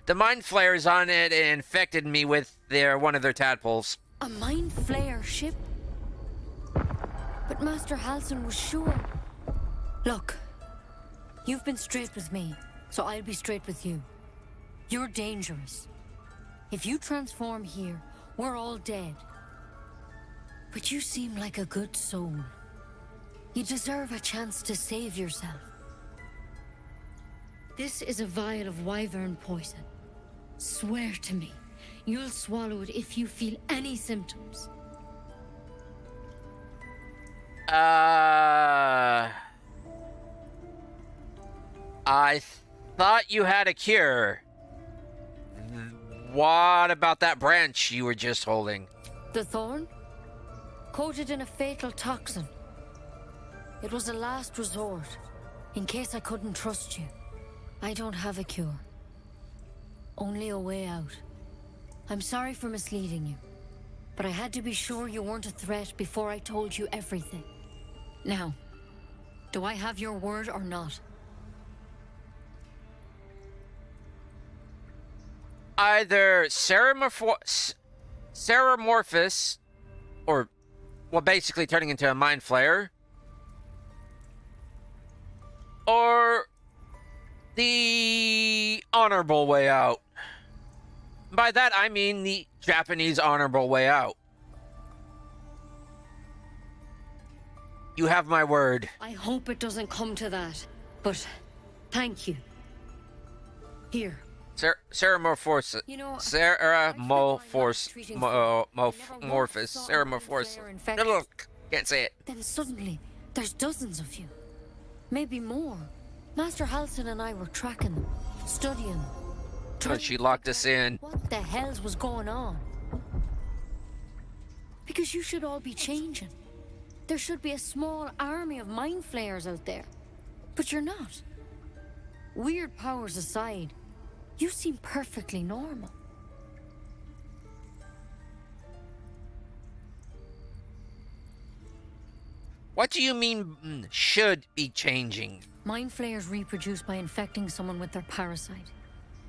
the mind flayers on it infected me with one of their tadpoles. A mind flayer ship? But Master Halsin was sure. Look, you've been straight with me, so I'll be straight with you. You're dangerous. If you transform here, we're all dead. But you seem like a good soul. You deserve a chance to save yourself. This is a vial of wyvern poison. Swear to me, you'll swallow it if you feel any symptoms. I thought you had a cure. What about that branch you were just holding? The thorn? Coated in a fatal toxin. It was a last resort, in case I couldn't trust you. I don't have a cure. Only a way out. I'm sorry for misleading you, but I had to be sure you weren't a threat before I told you everything. Now, do I have your word or not? Either Ceramorphous, or, well, basically turning into a mind flayer, or the honorable way out. By that, I mean the Japanese honorable way out. You have my word. I hope it doesn't come to that, but Thank you. Here. Ceramorphous. You know, Ceramorphous. Can't say it. Then suddenly, there's dozens of you. Maybe more. Master Halsin and I were tracking them, studying them. Oh, she locked us in. What the hells was going on? Because you should all be changing. There should be a small army of mind flayers out there. But you're not. Weird powers aside, you seem perfectly normal. What do you mean, should be changing? Mind flayers reproduce by infecting someone with their parasite.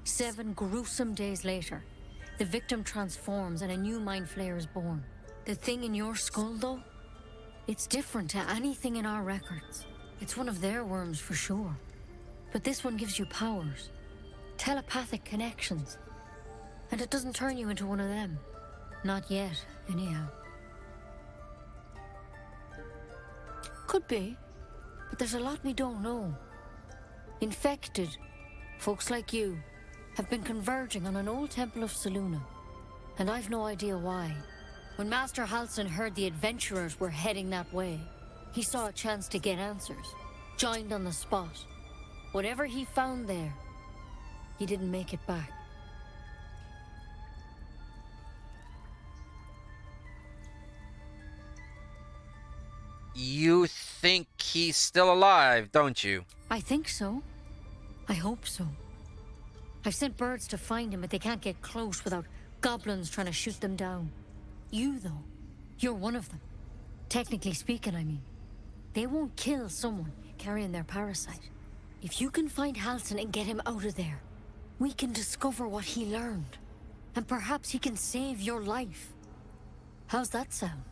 7 gruesome days later, the victim transforms and a new mind flayer is born. The thing in your skull, though, it's different to anything in our records. It's one of their worms for sure. But this one gives you powers. Telepathic connections. And it doesn't turn you into one of them. Not yet, anyhow. Could be. But there's a lot we don't know. Infected, folks like you, have been converging on an old temple of Selûne. And I've no idea why. When Master Halsin heard the adventurers were heading that way, he saw a chance to get answers. Joined on the spot. Whatever he found there, he didn't make it back. You think he's still alive, don't you? I think so. I hope so. I've sent birds to find him, but they can't get close without goblins trying to shoot them down. You, though, you're one of them. Technically speaking, I mean. They won't kill someone carrying their parasite. If you can find Halsin and get him out of there, we can discover what he learned. And perhaps he can save your life. How's that sound?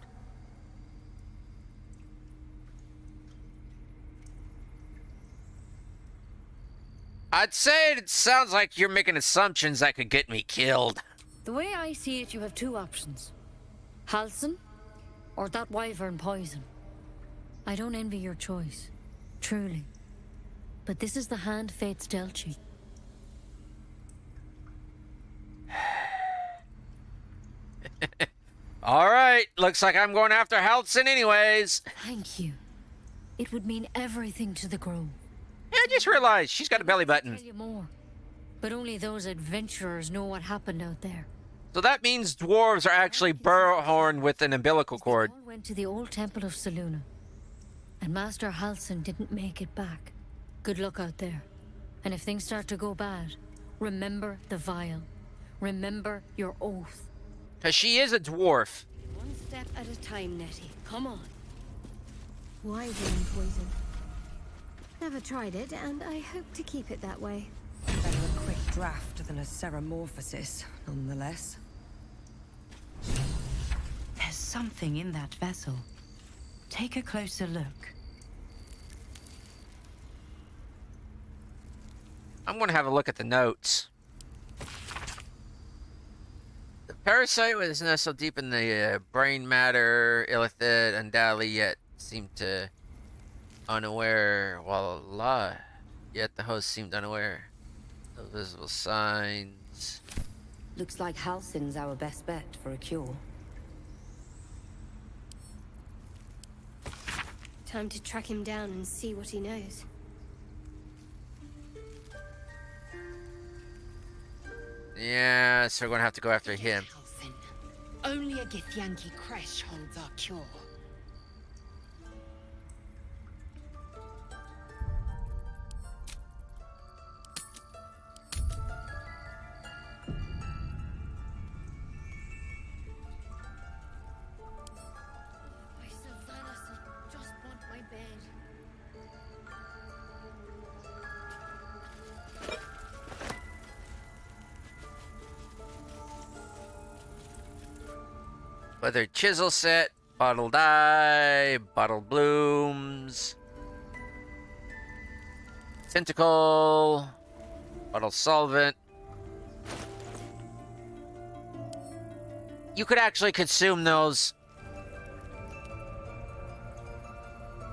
I'd say it sounds like you're making assumptions that could get me killed. The way I see it, you have 2 options. Halsin, or that wyvern poison. I don't envy your choice, truly. But this is the hand fate's dealt you. Alright, looks like I'm going after Halsin anyways. Thank you. It would mean everything to the grove. Yeah, I just realized she's got a belly button. I'll tell you more. But only those adventurers know what happened out there. So that means dwarves are actually burrowhorned with an umbilical cord. They all went to the old temple of Selûne. And Master Halsin didn't make it back. Good luck out there. And if things start to go bad, remember the vial. Remember your oath. Because she is a dwarf. One step at a time, Nettie. Come on. Wyvern poison. Never tried it, and I hope to keep it that way. Better a quick draft than a ceramorphosis, nonetheless. There's something in that vessel. Take a closer look. I'm going to have a look at the notes. The parasite was nestled deep in the brain matter. Illithid undoubtedly yet seemed to unaware, yet the host seemed unaware. No visible signs. Looks like Halsin's our best bet for a cure. Time to track him down and see what he knows. Yeah, so we're going to have to go after him. Only a Githyanki Kresh holds our cure. Whether chisel set, bottle dye, bottle blooms, tentacle, bottle solvent. You could actually consume those.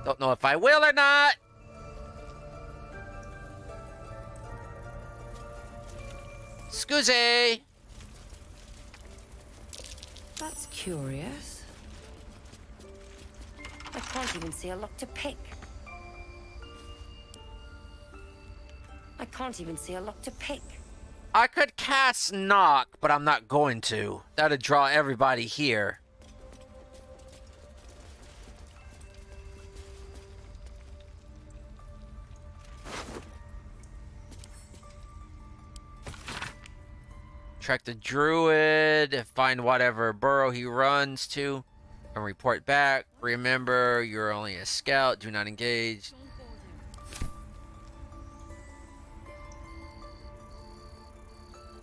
Don't know if I will or not. Scusi! That's curious. I can't even see a lock to pick. I can't even see a lock to pick. I could cast knock, but I'm not going to. That'd draw everybody here. Track the druid, find whatever burrow he runs to, and report back. Remember, you're only a scout. Do not engage.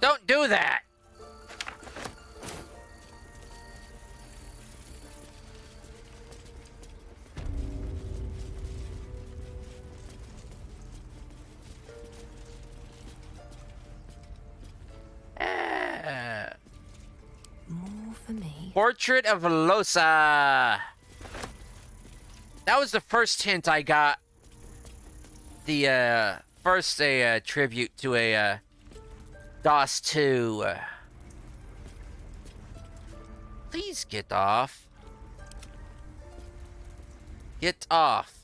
Don't do that! More for me. Portrait of Losa. That was the first hint I got. The first tribute to a DOS 2. Please get off. Get off.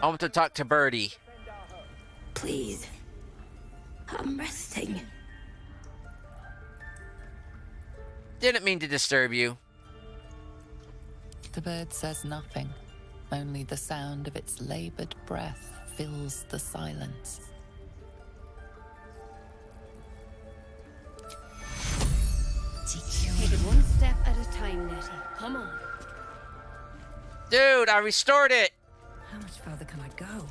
I want to talk to Birdie. Please. I'm resting. Didn't mean to disturb you. The bird says nothing. Only the sound of its labored breath fills the silence. Take it one step at a time, Nettie. Come on. Dude, I restored it. How much further can I go?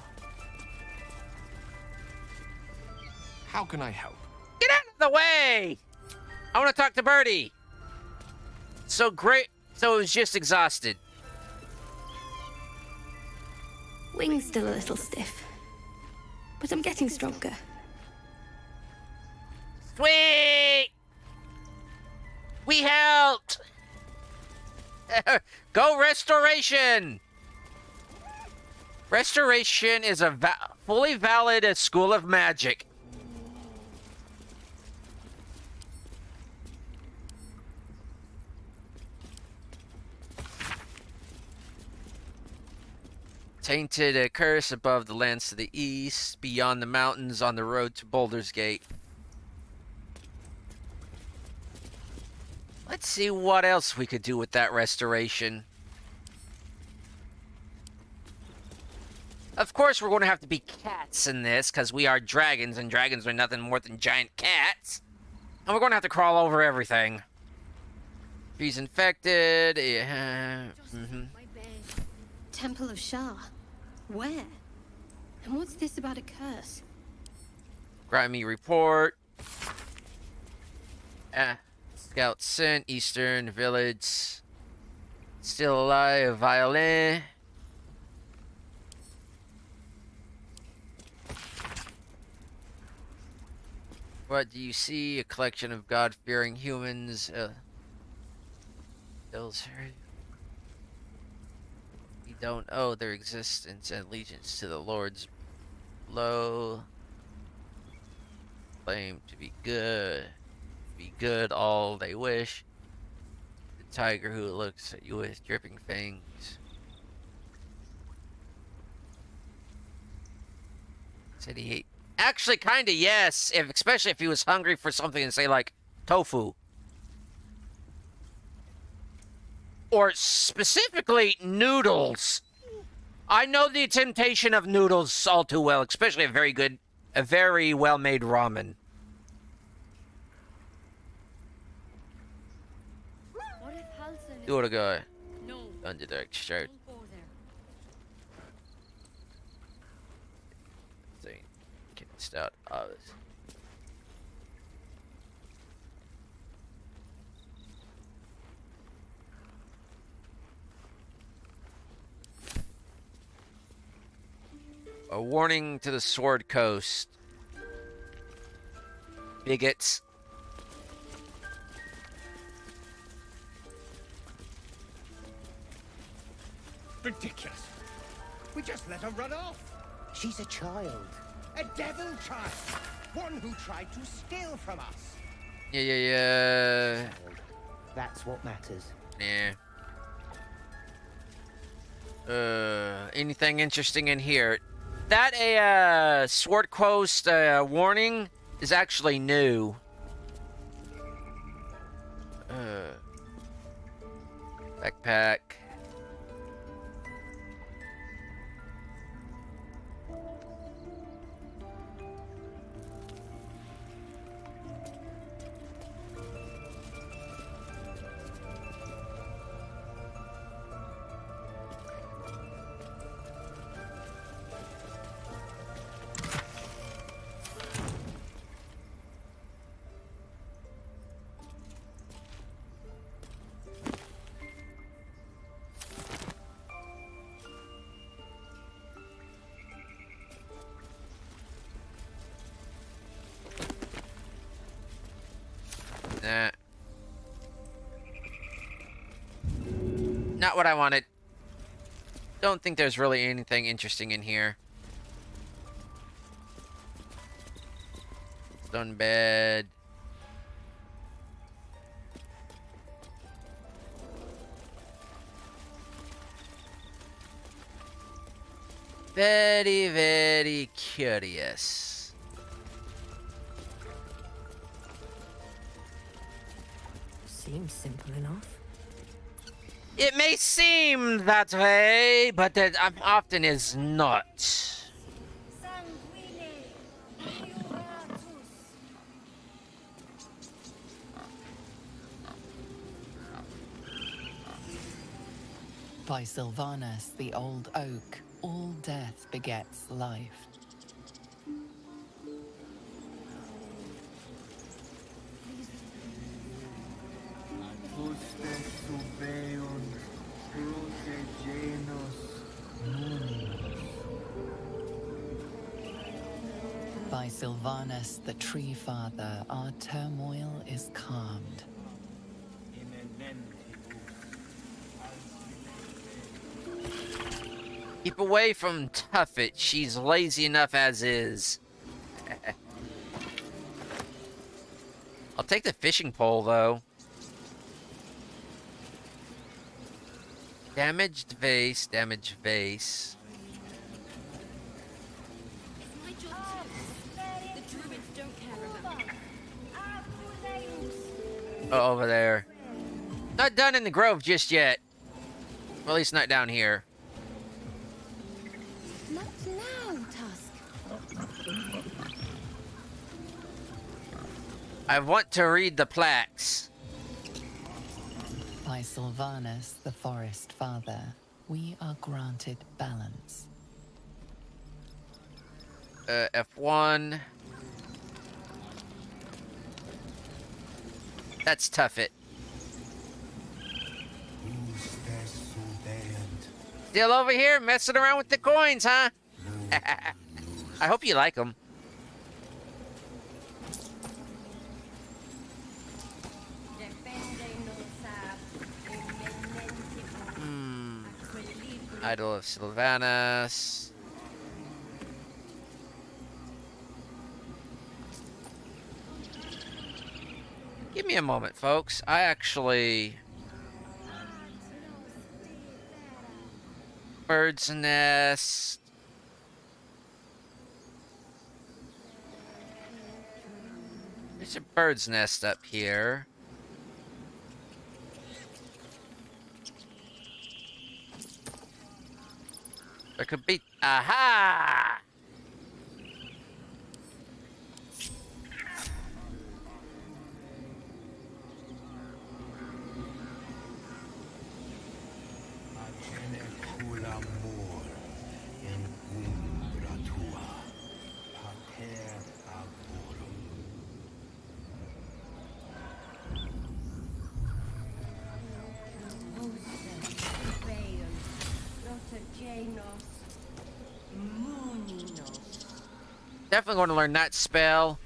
How can I help? Get out of the way! I want to talk to Birdie. So great. So it was just exhausted. Wing's still a little stiff, but I'm getting stronger. Sweet! We helped! Go Restoration! Restoration is a fully valid school of magic. Tainted a curse above the lands to the east, beyond the mountains on the road to Baldur's Gate. Let's see what else we could do with that restoration. Of course, we're going to have to be cats in this, because we are dragons, and dragons are nothing more than giant cats. And we're going to have to crawl over everything. Trees infected. Yeah. Temple of Shah. Where? And what's this about a curse? Grimy report. Scout sent. Eastern village. Still alive. Violin. What do you see? A collection of God-fearing humans. Those hurt. We don't owe their existence and allegiance to the Lord's low. Claim to be good. Be good all they wish. The tiger who looks at you with dripping fangs. Said he ate. Actually, kinda yes. Especially if he was hungry for something and say like tofu. Or specifically noodles. I know the temptation of noodles all too well, especially a very well-made ramen. What if Halsin Do it, guy. No. Under the shirt. Don't go there. Thing. Can start others. A warning to the Sword Coast. Bigots. Ridiculous. We just let her run off. She's a child. A devil child. One who tried to steal from us. Yeah. That's what matters. Yeah. Anything interesting in here? That a Sword Coast warning is actually new. Backpack. Nah. Not what I wanted. Don't think there's really anything interesting in here. Stone bed. Very, very curious. Seems simple enough. It may seem that way, but it often is not. By Sylvanus, the old oak, all death begets life. By Sylvanus, the Tree Father, our turmoil is calmed. Keep away from Tuffet. She's lazy enough as is. I'll take the fishing pole, though. Damaged vase, damaged vase. Oh, over there. Not done in the grove just yet. Well, at least not down here. Not now, Tusk. I want to read the plaques. By Sylvanus, the Forest Father, we are granted balance. F1. That's Tuffet. Still over here messing around with the coins, huh? I hope you like them. Idol of Sylvanus. Give me a moment, folks. I actually... Bird's nest. There's a bird's nest up here. There could be... Aha! Definitely going to learn that spell.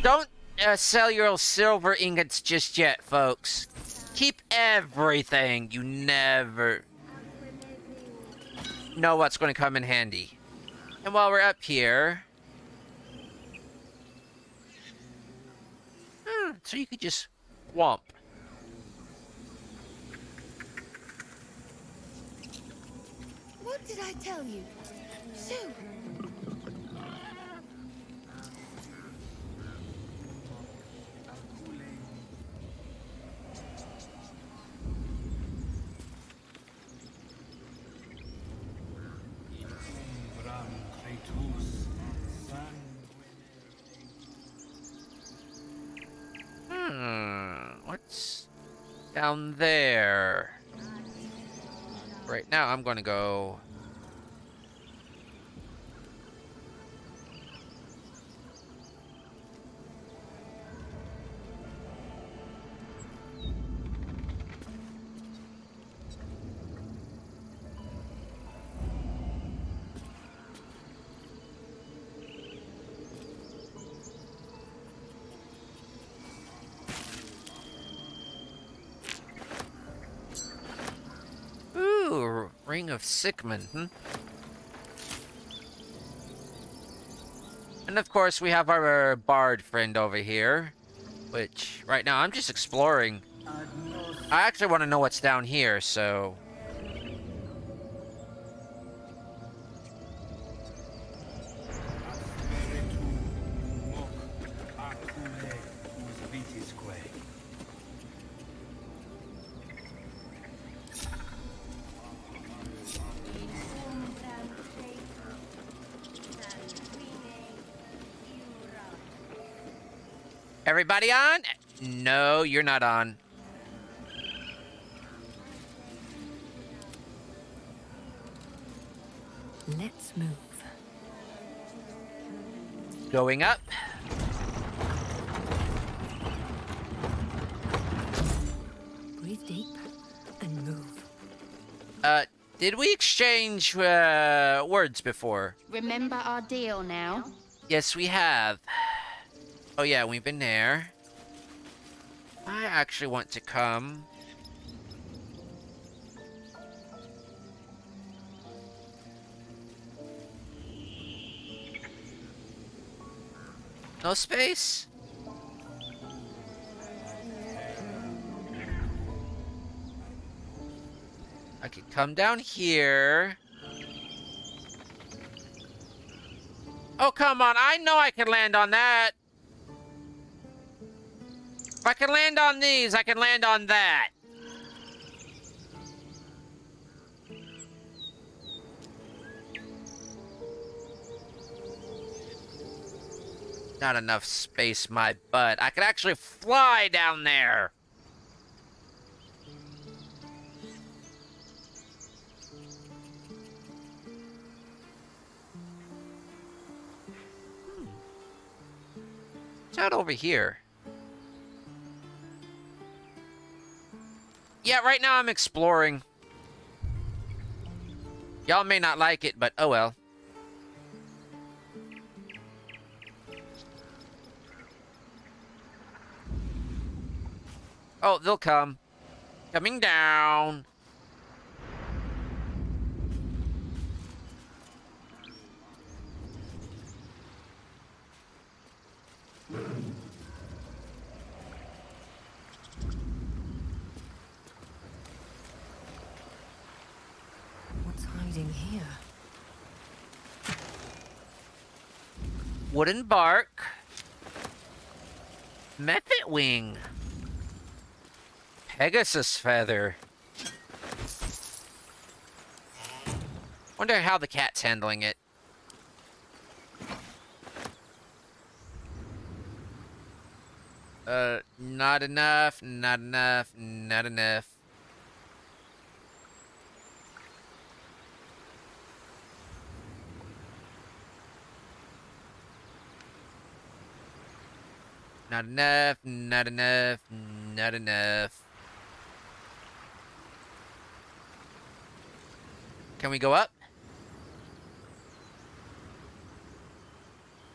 Don't sell your silver ingots just yet, folks. Keep everything. You never know what's going to come in handy. And while we're up here... so you could just whomp. What did I tell you? Shoo! What's down there? Right now, I'm going to go... Ooh, Ring of Sickman, And of course, we have our bard friend over here, which right now I'm just exploring. I actually want to know what's down here, so... Everybody on? No, you're not on. Let's move. Going up. Breathe deep and move. Did we exchange words before? Remember our deal now? Yes, we have. Oh yeah, we've been there. I actually want to come. No space? I could come down here. Oh, come on. I know I can land on that. If I can land on these, I can land on that. Not enough space, my butt. I could actually fly down there. What's out over here? Yeah, right now I'm exploring. Y'all may not like it, but oh well. Oh, they'll come. Coming down. What's hiding here? Wooden bark. Method wing. Pegasus feather. Wonder how the cat's handling it. Not enough, not enough, not enough. Not enough, not enough, not enough. Can we go up?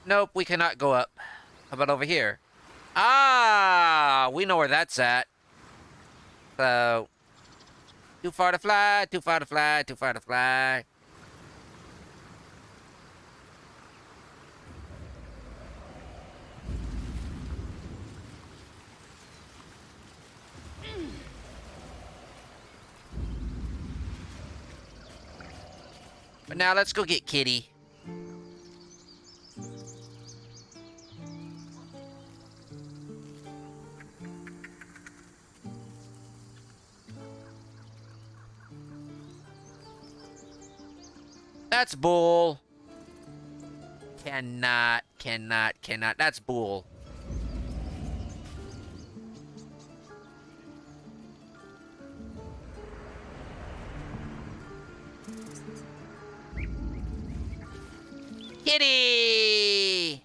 Nope, we cannot go up. How about over here? Ah, we know where that's at. So, too far to fly, too far to fly, too far to fly. But now let's go get Kitty. That's bull. Cannot. That's bull. Kitty!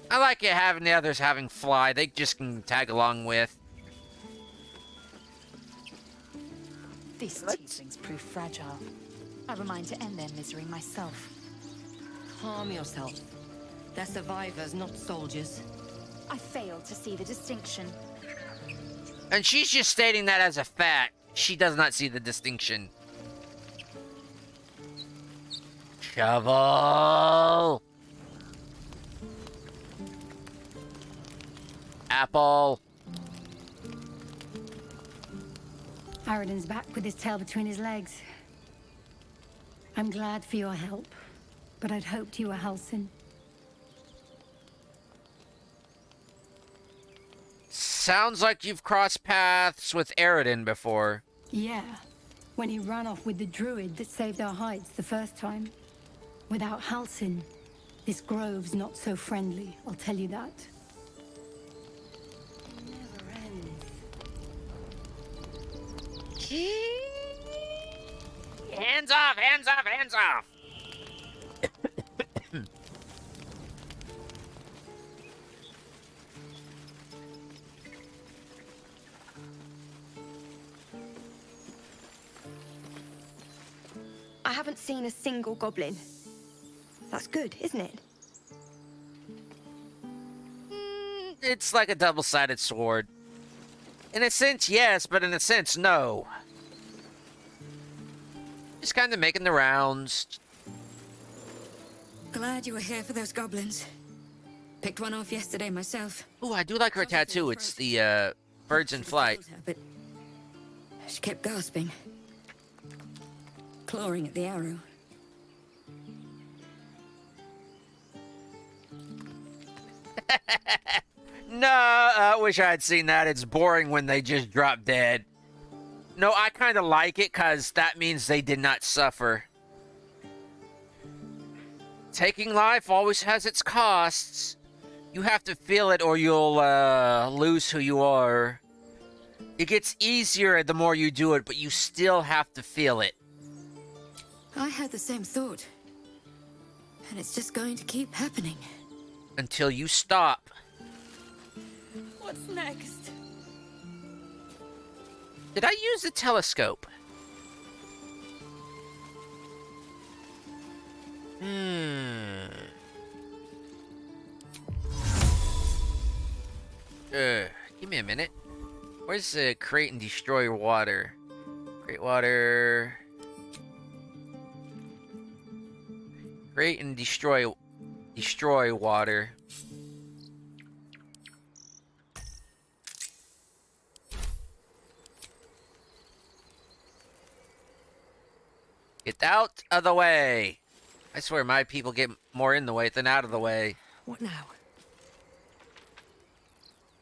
I like it having the others having fly. They just can tag along with. These tieflings prove fragile. I were mine to end their misery myself. Calm yourself. They're survivors, not soldiers. I failed to see the distinction. And she's just stating that as a fact. She does not see the distinction. Shovel! Apple. Aradin's back with his tail between his legs. I'm glad for your help, but I'd hoped you were Halsin. Sounds like you've crossed paths with Aradin before. Yeah, when he ran off with the druid that saved our hides the first time. Without Halsin, this grove's not so friendly, I'll tell you that. Hands off, hands off, hands off! I haven't seen a single goblin. That's good, isn't it? It's like a double-sided sword. In a sense, yes, but in a sense, no. Just kind of making the rounds. Glad you were here for those goblins. Picked one off yesterday myself. Ooh, I do like her tattoo. It's the, birds in flight. But she kept gasping. Clawing at the arrow. No, I wish I had seen that. It's boring when they just drop dead. No, I kind of like it because that means they did not suffer. Taking life always has its costs. You have to feel it or you'll lose who you are. It gets easier the more you do it, but you still have to feel it. I had the same thought. And it's just going to keep happening. Until you stop. What's next? Did I use the telescope? Give me a minute. Where's the create and destroy water? Create water. Create and destroy water. Get out of the way. I swear my people get more in the way than out of the way. What now?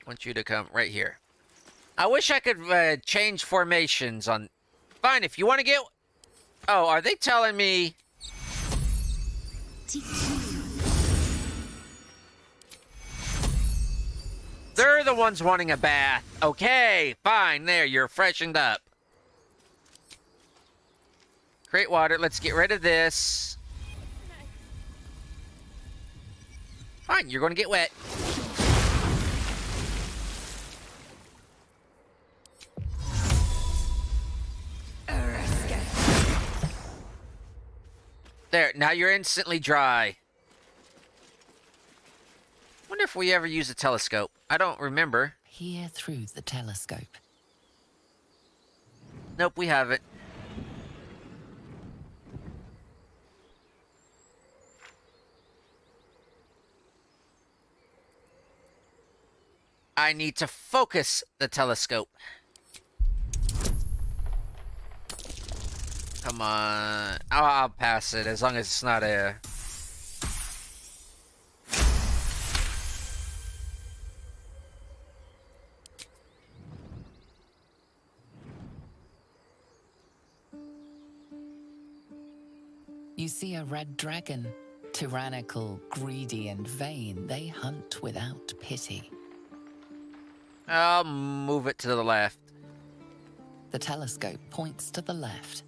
I want you to come right here. I wish I could change formations on... Fine, if you want to get... Oh, are they telling me... They're the ones wanting a bath. Okay, fine, there, you're freshened up. Create water, let's get rid of this. Fine, you're gonna get wet. There, now you're instantly dry. Wonder if we ever use a telescope. I don't remember. Peer through the telescope. Nope, we haven't. I need to focus the telescope. Come on. I'll pass it as long as it's not a... You see a red dragon. Tyrannical, greedy, and vain, they hunt without pity. I'll move it to the left. The telescope points to the left.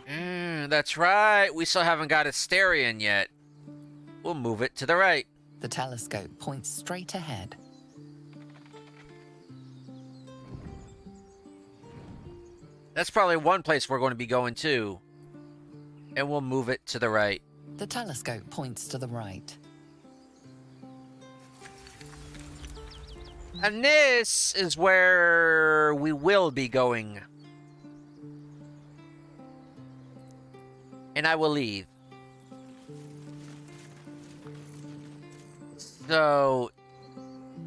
That's right. We still haven't got Asterion yet. We'll move it to the right. The telescope points straight ahead. That's probably one place we're going to be going to. And we'll move it to the right. The telescope points to the right. And this is where we will be going. And I will leave. So,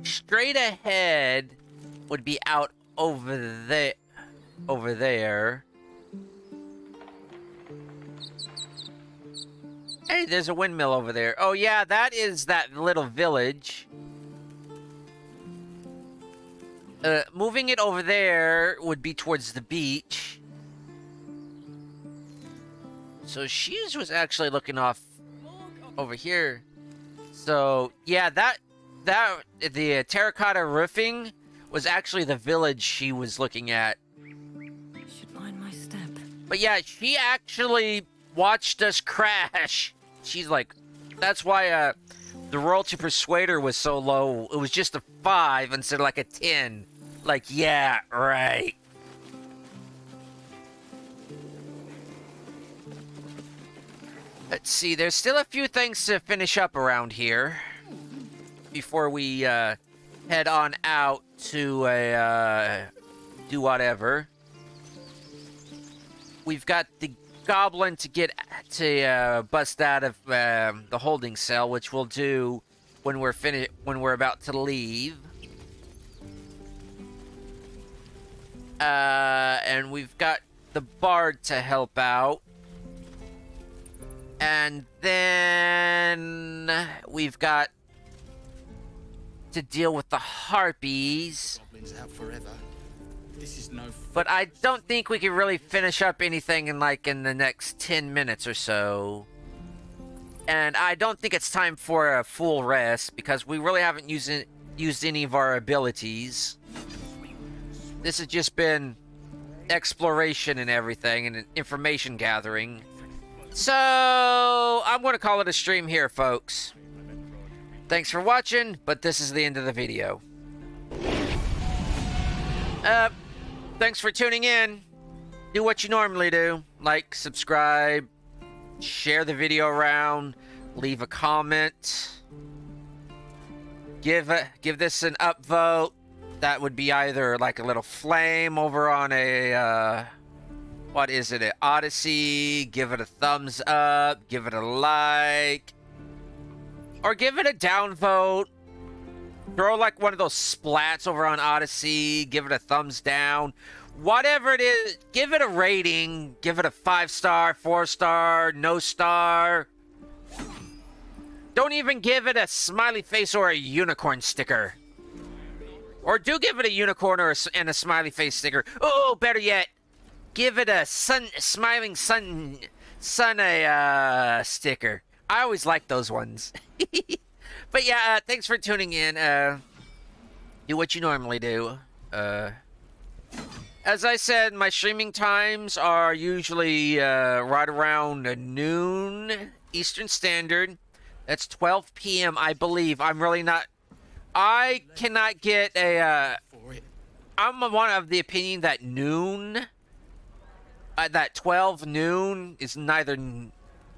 straight ahead would be out over there. Over there. Hey, there's a windmill over there. Oh yeah, that is that little village. Moving it over there would be towards the beach. So she was actually looking off over here. So yeah, the terracotta roofing was actually the village she was looking at. Should mind my step. But yeah, she actually watched us crash. She's like, that's why the roll to persuade her was so low. It was just a 5 instead of like a 10. Like, yeah, right. Let's see, there's still a few things to finish up around here before we head on out to do whatever. We've got the goblin to get to bust out of the holding cell, which we'll do when we're about to leave. And we've got the bard to help out. And then we've got to deal with the harpies. Goblins out forever. This is no. But I don't think we can really finish up anything in the next 10 minutes or so. And I don't think it's time for a full rest because we really haven't used any of our abilities. This has just been exploration and everything and information gathering. So, I'm going to call it a stream here, folks. Thanks for watching, but this is the end of the video. Thanks for tuning in. Do what you normally do. Like, subscribe, share the video around, leave a comment. Give this an upvote. That would be either like a little flame over on a, what is it, an Odyssey. Give it a thumbs up. Give it a like. Or give it a downvote. Throw like one of those splats over on Odyssey. Give it a thumbs down. Whatever it is, give it a rating. Give it a 5-star, 4-star, no star. Don't even give it a smiley face or a unicorn sticker. Or do give it a unicorn and a smiley face sticker. Oh, better yet, give it a smiling sun sticker. I always like those ones. But yeah, thanks for tuning in. Do what you normally do. As I said, my streaming times are usually right around noon Eastern Standard. That's 12 p.m. I believe. I'm really not... I cannot get a... I'm one of the opinion that noon... that 12 noon is neither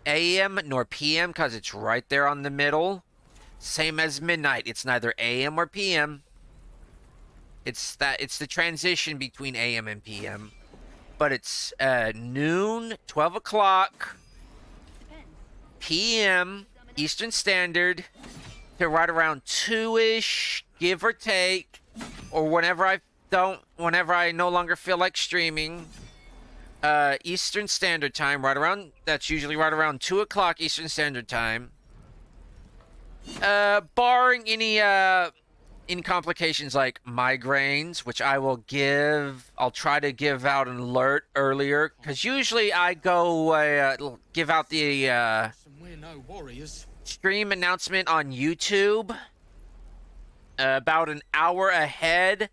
a.m. nor p.m. because it's right there on the middle. Same as midnight. It's neither a.m. or p.m. It's the transition between a.m. and p.m. But it's noon, 12 o'clock, p.m. Eastern Standard to right around 2-ish, give or take, or whenever I whenever I no longer feel like streaming, Eastern Standard Time, that's usually right around 2 o'clock Eastern Standard Time. Barring any complications like migraines, which I'll try to give out an alert earlier, because usually I go give out the stream announcement on YouTube about an hour ahead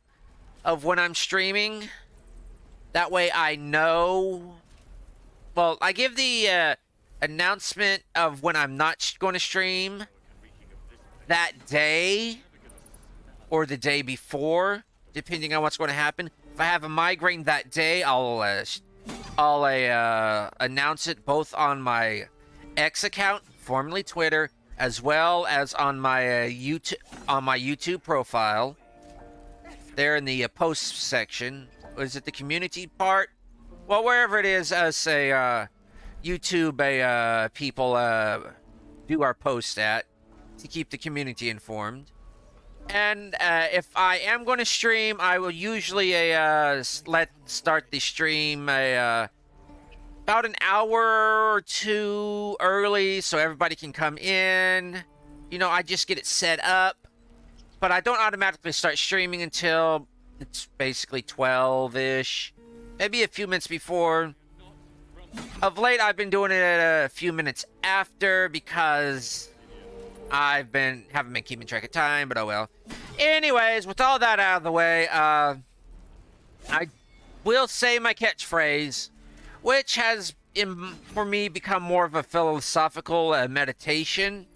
of when I'm streaming. That way I know. Well, I give the announcement of when I'm not going to stream that day or the day before, depending on what's going to happen. If I have a migraine that day, I'll announce it both on my X account, formerly Twitter, as well as on my YouTube profile. There in the post section. Was it the community part? Well, wherever it is, YouTube people do our post at to keep the community informed. And if I am going to stream, I will usually start the stream about an hour or two early so everybody can come in. You know, I just get it set up. But I don't automatically start streaming until it's basically 12-ish. Maybe a few minutes before. Of late, I've been doing it a few minutes after because haven't been keeping track of time, but oh well. Anyways, with all that out of the way, I will say my catchphrase, which has, for me, become more of a philosophical meditation,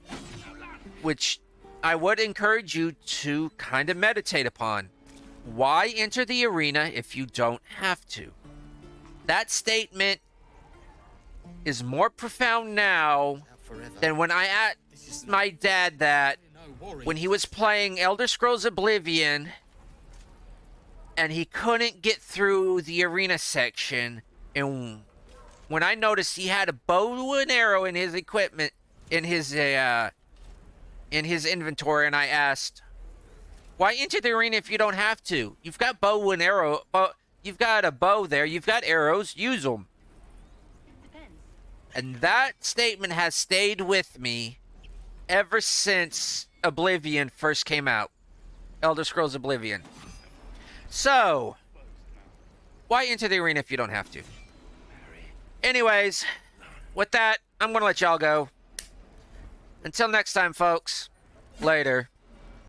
which I would encourage you to kind of meditate upon. Why enter the arena if you don't have to? That statement is more profound now than when I asked my dad that when he was playing Elder Scrolls Oblivion and he couldn't get through the arena section, and when I noticed he had a bow and arrow in his equipment, in his inventory, and I asked, why enter the arena if you don't have to? You've got bow and arrow, you've got a bow there, you've got arrows, use them. And that statement has stayed with me ever since Oblivion first came out. Elder Scrolls Oblivion. So, why enter the arena if you don't have to? Anyways, with that, I'm going to let y'all go. Until next time, folks. Later.